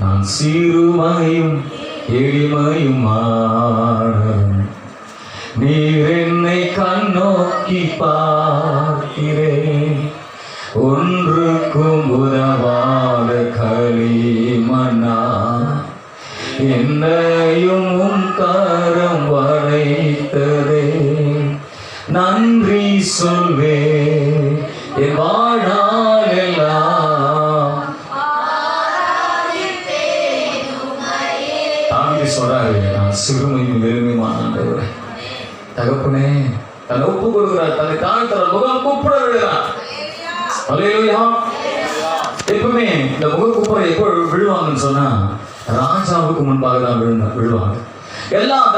நான் சிறுமையும் எளிமையுமானவன், நீர் என்னை கண்ணோக்கி பார்க்கிறேன். ஒன்றுக்கும் உதவாத களிமண்ணா, என்னையும் உம் கரம் வளைத்ததே. நன்றி சொல்வேன் என் வாழ்நாளெல்லாம். தாவீது சொல்றாரு, நான் சிறுமையும் எளிமையுமானவரே. தகப்பனே தன்னை ஒப்பு கொடுக்கிறார், தன்னை தாழ்த்துற முகம் குப்புற விழுகிறார். அல்லேலூயா. எப்பவுமே இந்த முகக்குப்புற எப்போ விழுவாங்கன்னு சொன்னா, ராஜாவுக்கு முன்பாக தான் விழுவாங்க. எல்லாம்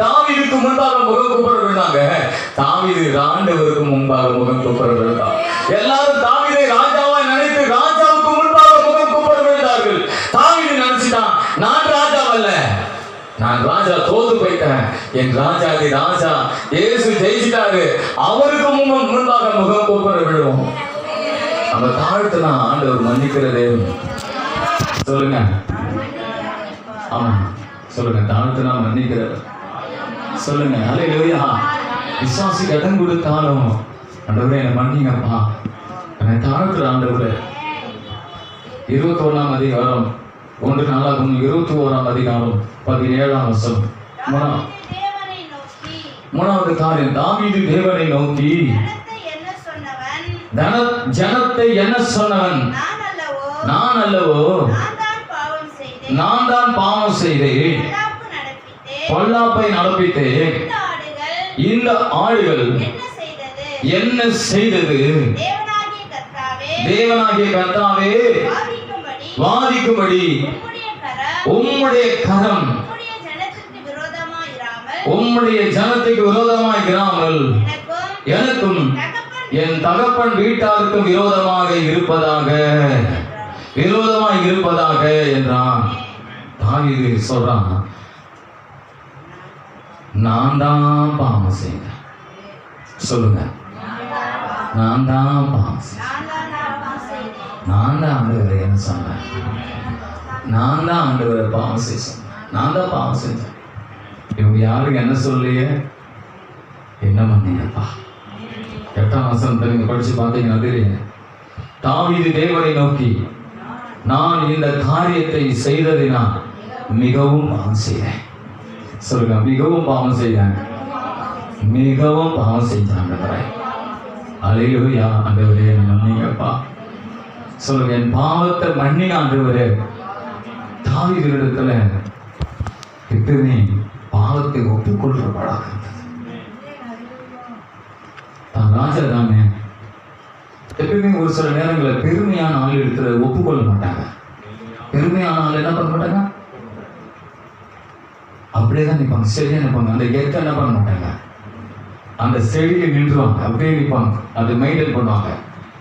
தாவீதுக்கு முன்பாக முகக்குப்புற விழுந்தாங்க. தாவீது ஆண்டவருக்கு முன்பாக முகக்குப்புற விழுந்தார். எல்லாரும் தாவீதை ராஜாவா நினைத்து ராஜாவுக்கு முன்பாக முகக்குப்புற விழுந்தார்கள். தாவீது நினைச்சிட்டான், நான் ராஜாவல்ல, நான் ராஜா தோத்து போயிட்டேன். என் ராஜாதி ராஜா இயேசு ஜெயிச்சிட்டாரு, அவருக்கு முன்பாக முகம் குப்புற விழுவோம். நம்ம தாழ்த்துனா ஆண்டவர் மன்னிக்கிற தேவன். சொல்லுங்க, ஆமா சொல்லுங்க, தாழ்த்துனா மன்னிக்கிறவர். சொல்லுங்க, அல்லேலூயா. விசுவாசி கடன் கொடுத்தாலும் ஆண்டவரே என்னை மன்னிங்கப்பா, என்னை தாழ்த்துற ஆண்டவரே. 21ஆம் அதிகாரம் 1 நாளாகும் 21ஆம் அதிகாரம் 17ஆம் வசனம். மூணாவது காரியம், தாவீது தேவனை நோக்கி ஜனத்தை என்ன சொன்னவன், நான் அல்லவோ நான் தான் பாவம் செய்தேன், பொல்லாப்பை நடப்பித்தேன். இந்த ஆடுகள் என்ன செய்தது? தேவனாகிய கர்த்தாவே, வாதிக்கும்படி உம்முடைய கரம் உம்முடைய ஜனத்துக்கு விரோதமாய் இராமல் எனக்கும் என் தகப்பன் வீட்டாருக்கும் விரோதமாக இருப்பதாக என்றான். தாவீது சொல்றான், நான் தான் பாவம் செய்தேன். சொல்லுங்க, நான் தான் பாவம் செய்தேன். நான் தான் ஆண்டவரை என்ன சொன்னேன்? நான் தான் ஆண்டவரை பாவம் செய்ய சொன்னேன். நான் தான் பாவம் செஞ்சேன். இவங்க யாருக்கு என்ன சொல்லையே, என்ன பண்ணீங்கப்பா? 8ஆம் வசனத்தை நீங்க படிச்சு பார்த்தீங்கன்னா தெரியும். தாவீது தேவனை நோக்கி, நான் இந்த காரியத்தை செய்ததினால் மிகவும் பாவம் செய்தேன். சொல்லுங்க, மிகவும் பாவம் செய்தாங்க, மிகவும் பாவம் செஞ்சாங்க. அல்லேலூயா. ஆண்டவரே மன்னிங்கப்பா. சொல்லுங்க, என் பாவத்தை மன்னிங்க ஆண்டவரே. தாவீதிடத்துல எப்பவுமே பாவத்தை ஒப்புக்கொள்ற பழக்கம். தான் ராஜா தானே. எப்பவுமே ஒரு சில நேரங்களில் பெருமையான ஆள் இடத்துல ஒப்புக்கொள்ள மாட்டாங்க. பெருமையான ஆள் என்ன பண்ண மாட்டாங்க, அப்படியே தான் நிற்பாங்க, சரியா நிற்பாங்க. அந்த கெத்த என்ன பண்ண மாட்டாங்க, அந்த செடியை நின்றுவாங்க, அப்படியே நிற்பாங்க, அதை மெயின்டைன் பண்ணுவாங்க.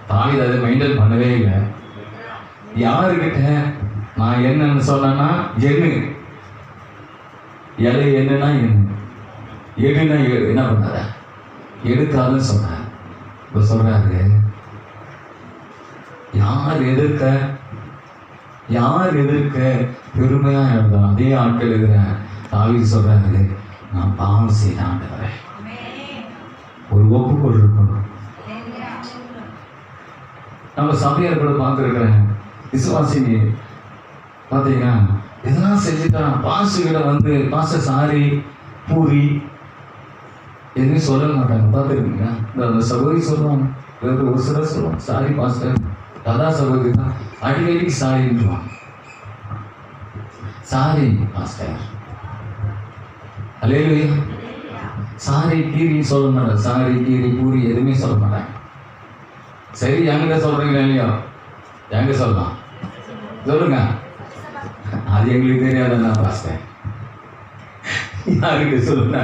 தாவீது அதை மெயின்டைன் பண்ணவே இல்லை. யாருக்கிட்ட நான் என்னன்னு சொன்னா எண்ணு, இலை என்னன்னா எண்ணுனா என்ன பண்ணார எடுக்காதுன்னு சொன்னார். இப்ப சொல்றாரு, யார் எதிர்க்க பெருமையா எழுதும் அதே ஆட்கள் எழுதுற. தாவீது சொல்றாரு, நான் பாவம் செய்த ஆண்டவரே. ஒரு ஒப்புக்கொள் இருக்கணும். நம்ம சபையார் கூட பார்த்துருக்கிறேன், விசுவாசிங்க பார்த்தீங்கன்னா இதெல்லாம் செஞ்சுட்டான். பாஸ்டர்கிட்ட வந்து பாஸ்டர் சாரி பூரி எதுவுமே சொல்ல மாட்டாங்க. பார்த்துருக்கீங்க, அந்த சகோதரி சொல்லுவாங்க, ஒரு சிலர் சொல்லுவாங்க சாரி பாஸ்டர், தாதா சகோதரி தான் அடிக்கடிக்கு சாரின்னுவாங்க. சாரி பாஸ்டர், அல்லேலூயா. சாரி கீரி சொல்ல மாட்டாங்க, சாரி கீரி பூரி எதுவுமே சொல்ல மாட்டாங்க. சரி, எங்க சொல்றீங்களா இல்லையா? எங்க சொல்லலாம் சொல்லுங்க, அது எங்களுக்கு தெரியாதுன்னா பாஸ்டர் யாருக்கு சொல்லுங்க.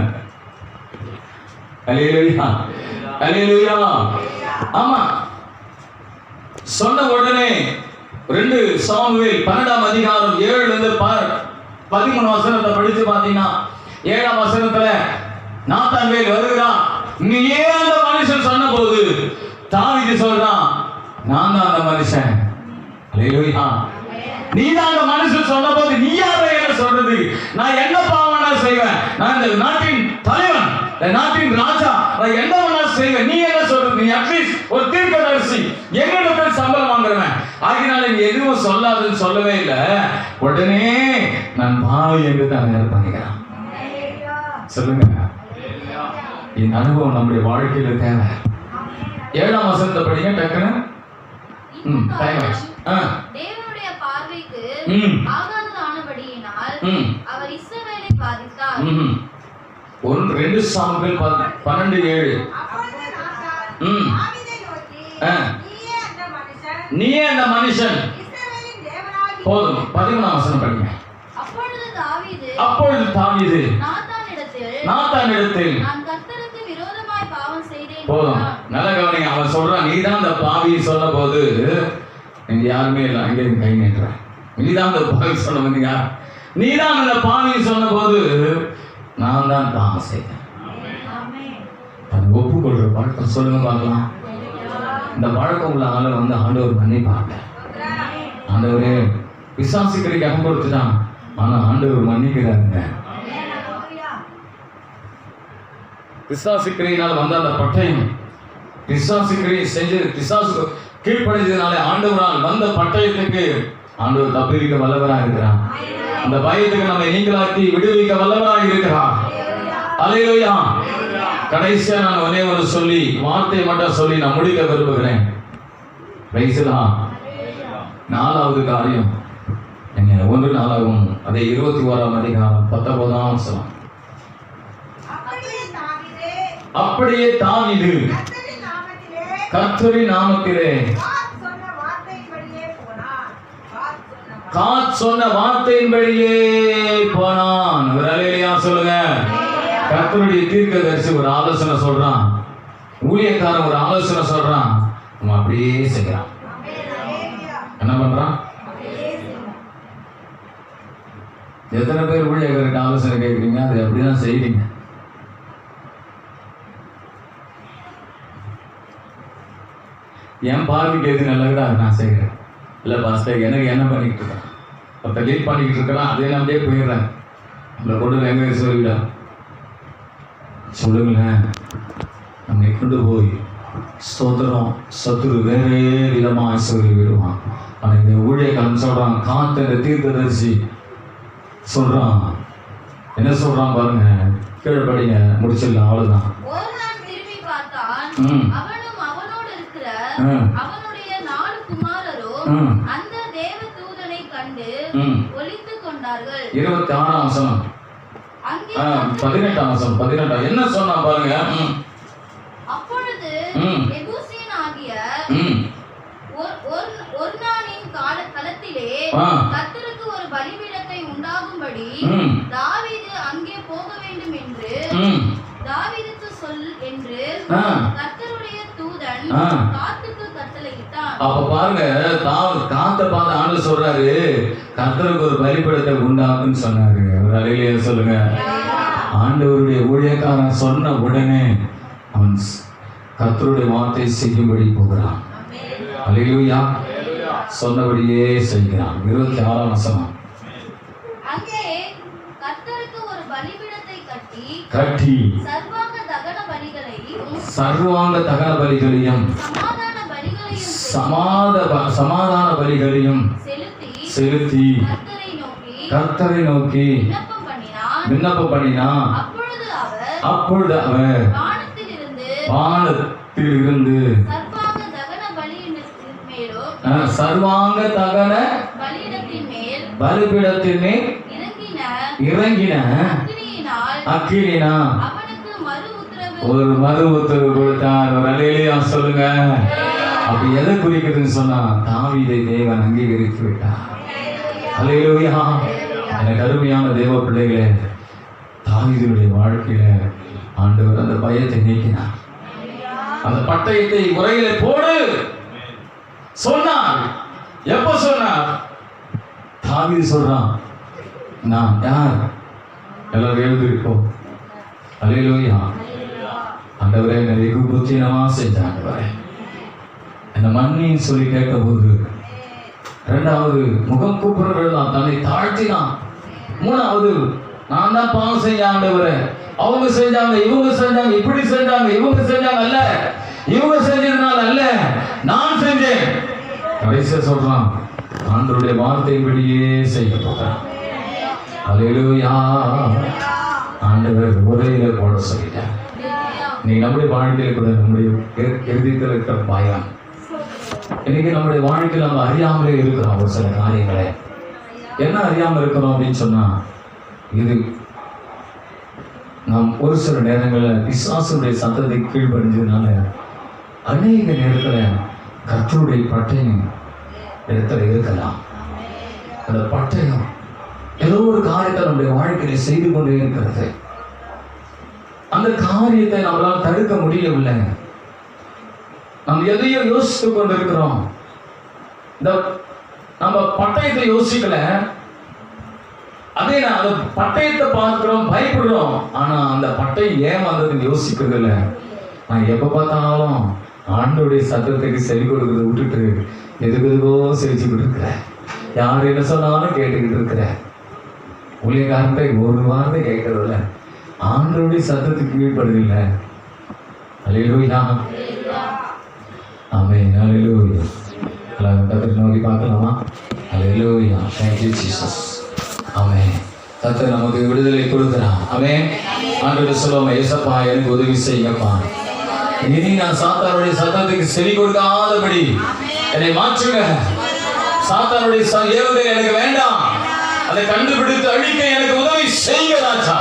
அல்லேலூயா, அல்லேலூயா. ஆமா, சொன்ன உடனே 2 சாமுவேல் 12ஆம் அதிகாரம் 7 13 வசனத்தை படிச்சு பார்த்தீங்கன்னா 7ஆம் வசனத்துல நாத்தான்வேல் வருகிறான். நீ ஏன் அந்த மனுஷன் சொன்ன போது தாவீது சொல்றான், நான் தான் அந்த மனுஷன். அல்லேலூயா. நீ தான் அந்த மனுஷன் சொன்ன போது நீ யாரை என்ன சொல்றது? நான் என்ன பாவம்னா செய்வேன்? நான் இந்த நாட்டின் தலைவன், இந்த நாட்டின் ராஜா, நான் என்ன வேணா செய்வேன். நீ என்ன சொல்றது? நீ அட்லீஸ்ட் ஒரு தீர்க்கதரிசி, என்னிடத்தில் சம்பளம் வாங்குறவன், ஆகினால நீ எதுவும் சொல்லாதுன்னு சொல்லவே இல்லை. உடனே நான் பாவி என்று தான் பண்ணிக்கிறேன். சொல்லுங்க, இந்த அனுபவம் நம்முடைய வாழ்க்கையில தேவை. 7ஆம் வசனத்தை படிங்க டக்குன்னு. தேவனுடைய பார்வைக்கு ஆகாததானபடியினால் அவர் இஸ்ரவேலை பாதித்தார். 2 சாமுவேல் 12:7. நீயே அந்த மனுஷன். போதும், 13ஆம் வசனம் படிங்க. அப்பொழுது தாவீது நாத்தானிடத்தில் நான் கர்த்தருக்கு விரோதமாய் பாவம் செய்தேன். போதும், நல்ல கவனிங்க. அவன் சொல்றான், நீ தான் அந்த பாவி சொன்ன போது நீங்க யாருமே இல்லை, அங்கே கை நீட்டுற. நீ தான் அந்த பாவி சொன்ன போது யார்? நீ தான் அந்த பாவி சொன்ன போது நான் தான் பாவம் செய்தேன். ஒப்புக்கொள்ற பழக்கம் சொல்லுங்க பார்க்கலாம். இந்த பழக்கம் உள்ள ஆளை வந்து ஆண்டவர் மன்னிப்பாங்க. ஆண்டவரே, பிசாசுக்கு இடம் கொடுத்துட்டான், ஆனா ஆண்டவர் மன்னிக்கிறாங்க. பிசாசுக்கிரையினால் வந்த அந்த பட்டயம், பிசாசுக்கிரையை செஞ்சது, பிசாசு கீழ்ப்படைஞ்சதுனால ஆண்டவரால் வந்த பட்டயத்துக்கு ஆண்டவர் தப்பிக்க வல்லவராக இருக்கிறார். அந்த பயத்துக்கு நம்மை நீங்களாக்கி விடுவிக்க வல்லவராக இருக்கிறார். அல்லேலூயா. கடைசியா நான் ஒரே ஒரு சொல்லி வார்த்தை மட்டும் சொல்லி நான் முடிக்க விரும்புகிறேன். 4வது காரியம் நீங்க 1 நாளாகும் அதே 21ஆம் அதிகாரம் 19ஆம் வசனம். அப்படியே தாவீது கர்த்தரின் நாமத்திலே காத் சொன்ன வார்த்தையின்படியே போனான். ஒரு அல்லேலூயா சொல்லுங்க. கர்த்தருடைய தீர்க்கதரிசி ஒரு ஆலோசனை சொல்றான், ஊழியக்காரன் ஒரு ஆலோசனை சொல்றான், அவன் அப்படியே செய்யறான். என்ன பண்றான்? எத்தனை பேர் ஊழியக்காரர்கிட்ட ஆலோசனை கேட்குறீங்க? அது அப்படிதான் செய்றீங்க. என் பார்வைக்கு எது நல்லதா அதை நான் செய்கிறேன். இல்லை பாஸ்டர் எனக்கு என்ன பண்ணிக்கிட்டு இருக்கேன், அப்போ லீட் பண்ணிக்கிட்டு இருக்கலாம், அதே நம்பியே போயிடுறேன். நம்மளை கொண்டு எங்கே சொல்லிவிடா சொல்லுங்களேன். நம்ம கொண்டு போய் ஸ்தோத்திரம் சத்துரு வேறே விதமாக சொல்லி விடுவான். ஆனால் இந்த ஊழியக்காரன் சொல்கிறான், காத்த தீர்க்கதரிசி சொல்கிறான், என்ன சொல்கிறான் பாருங்க, கீழே படிங்க, முடிச்சிடலாம், அவ்வளோதான். ஒரு நாள் திரும்பி பார்த்தான், அவனும் அவனோடு இருக்கிற அவனுடைய 4 குமாரரும் அந்த தேவதூதனை கண்டு ஒளித்துக் கொண்டார்கள். 26ஆம் வசனம், 18ஆம் வசனம், 18 என்ன சொன்னா பாருங்க. அப்பொழுது எபூசியன் ஆகிய ஒர்னானின் களத்திலே கர்த்தருக்கு ஒரு பலிபீடத்தை உண்டாகும்படி தாவீது அங்கே போக வேண்டும் என்று தாவீதுக்கு சொல் என்று கர்த்தருடைய தூதன் காத்துக்கு கட்டளையிட்டான். அப்ப பாருங்க, காத்த பார்த்து ஆண்டு சொல்றாரு, கர்த்தருக்கு ஒரு பலிபீடத்தை உண்டாக்குன்னு சொன்னாரு. ஒரு அல்லேலூயா சொல்லுங்க. ஆண்டவருடைய ஊழியக்காரன் சொன்ன உடனே அவன் கர்த்தருடைய வார்த்தை செய்யும்படி போகிறான். அல்லேலூயா. சொன்னபடியே செய்கிறான். 26ஆம் வசனம். அங்கே கர்த்தருக்கு ஒரு பலிபீடத்தை கட்டி சர்வாங்க தகன பலிகளையும் சமாதான பலிகளையும் செலுத்தி கர்த்தரை நோக்கி விண்ணப்பம் பண்ணினான். அப்பொழுது அவர் வானத்திலிருந்து சர்வாங்க தகன பலிபீடத்தின் மேல் இறங்கின அக்கினியினால் ஒரு மறு உத்தரவு கொடுத்தார். ஒரு அல்லேலூயா சொல்லுங்க. அப்ப எதை குறிக்குதுன்னு சொன்னா, தாவீதை தேவன் அங்கீகரித்து விட்டார். அல்லேலூயா. எனக்கு அருமையான தேவ பிள்ளைகளே, தாவீதுடைய வாழ்க்கையில ஆண்டவர் அந்த பயத்தை நீக்கினார். அந்த பட்டயத்தை உரையில போடு சொன்னார். எப்ப சொன்னார்? தாவீது சொல்றான், நான் யார்? எல்லாரும் எழுதிருக்கோம். அல்லேலூயா. ஆண்டவரே, என்னை வெகு புத்தினமா செஞ்ச ஆண்டவரே, என்ன மன்னின்னு சொல்லி கேட்டபோது, 2வது முகம் கூப்பிடுறதான் தன்னை தாழ்த்தினான். 3வது நான் தான் பாவம் செஞ்ச ஆண்டவரே, அவங்க செஞ்சாங்க, இவங்க செஞ்சாங்க, இப்படி செஞ்சாங்க, இவங்க செஞ்சாங்க, அல்ல இவங்க செஞ்சதுனால அல்ல, நான் செஞ்சேன். கடைசியா சொல்றான், ஆண்டவருடைய வார்த்தையின்படியே செய்ய போகிறான். அல்லேலூயா. ஆண்டவர் உரையில போட சொல்லிட்டார். நீ நம்முடைய வாழ்க்கையில கூட நம்முடைய எழுதித்தில் இருக்கிற பயம், இன்னைக்கு நம்முடைய வாழ்க்கையில் நம்ம அறியாமலே இருக்கிறோம். ஒரு சில காரியங்களை என்ன அறியாம இருக்கிறோம் அப்படின்னு சொன்னா, இது நாம் ஒரு சில நேரங்களில் பிசாசுடைய சத்தத்தை கீழ்படிஞ்சதுனால அநேக நேரத்தில் கர்த்தருடைய பட்டயம் இடத்துல இருக்கலாம். அந்த பட்டயம் ஏதோ ஒரு காரியத்தை நம்முடைய வாழ்க்கையில செய்து கொண்டே இருக்கிறது. அந்த காரியத்தை நம்மளால் தடுக்க முடியவில்லை. நம்ம எதையோ யோசித்து கொண்டிருக்கிறோம். இந்த நம்ம பட்டயத்தை யோசிக்கல, அதே அந்த பட்டயத்தை பார்க்கிறோம், பயப்படுறோம். ஆனா அந்த பட்டயம் ஏன் வந்ததுன்னு யோசிக்கிறது இல்லை. நான் எப்ப பார்த்தாலும் ஆண்டோடைய சத்தத்துக்கு செவி கொடுக்கிறத விட்டுட்டு எதுக்கோ சிரிச்சுக்கிட்டு இருக்கிறேன். யார் என்ன சொன்னாலும் கேட்டுக்கிட்டு இருக்கிறேன். ஊழியக்காரன்ட்ட ஒரு வார்த்தை கேட்கறதில்ல, ஆண்டோடைய சத்தத்துக்கு கீழ்படுதில்லை. அல்லேலூயா. ஆமென். அல்லேலூயா. கர்த்தரை நோக்கி பார்க்கலாமா? அல்லேலூயா. Thank you Jesus. ஆமென். கர்த்தர் நமக்கு விடுதலை கொடுக்கிறார். ஆமென். ஆண்டவரே சொல்லுவாங்க, ஏசப்பா எனக்கு உதவி செய்யுங்கப்பா, இனி நான் சாத்தானுடைய சத்தத்துக்கு செவி கொடுக்காதபடி என்னை மாற்றுங்க. சாத்தானுடைய ஏவுதல் எனக்கு வேண்டாம். அதை கண்டுபிடித்து அழிக்க எனக்கு உதவி செய்ய ராஜா.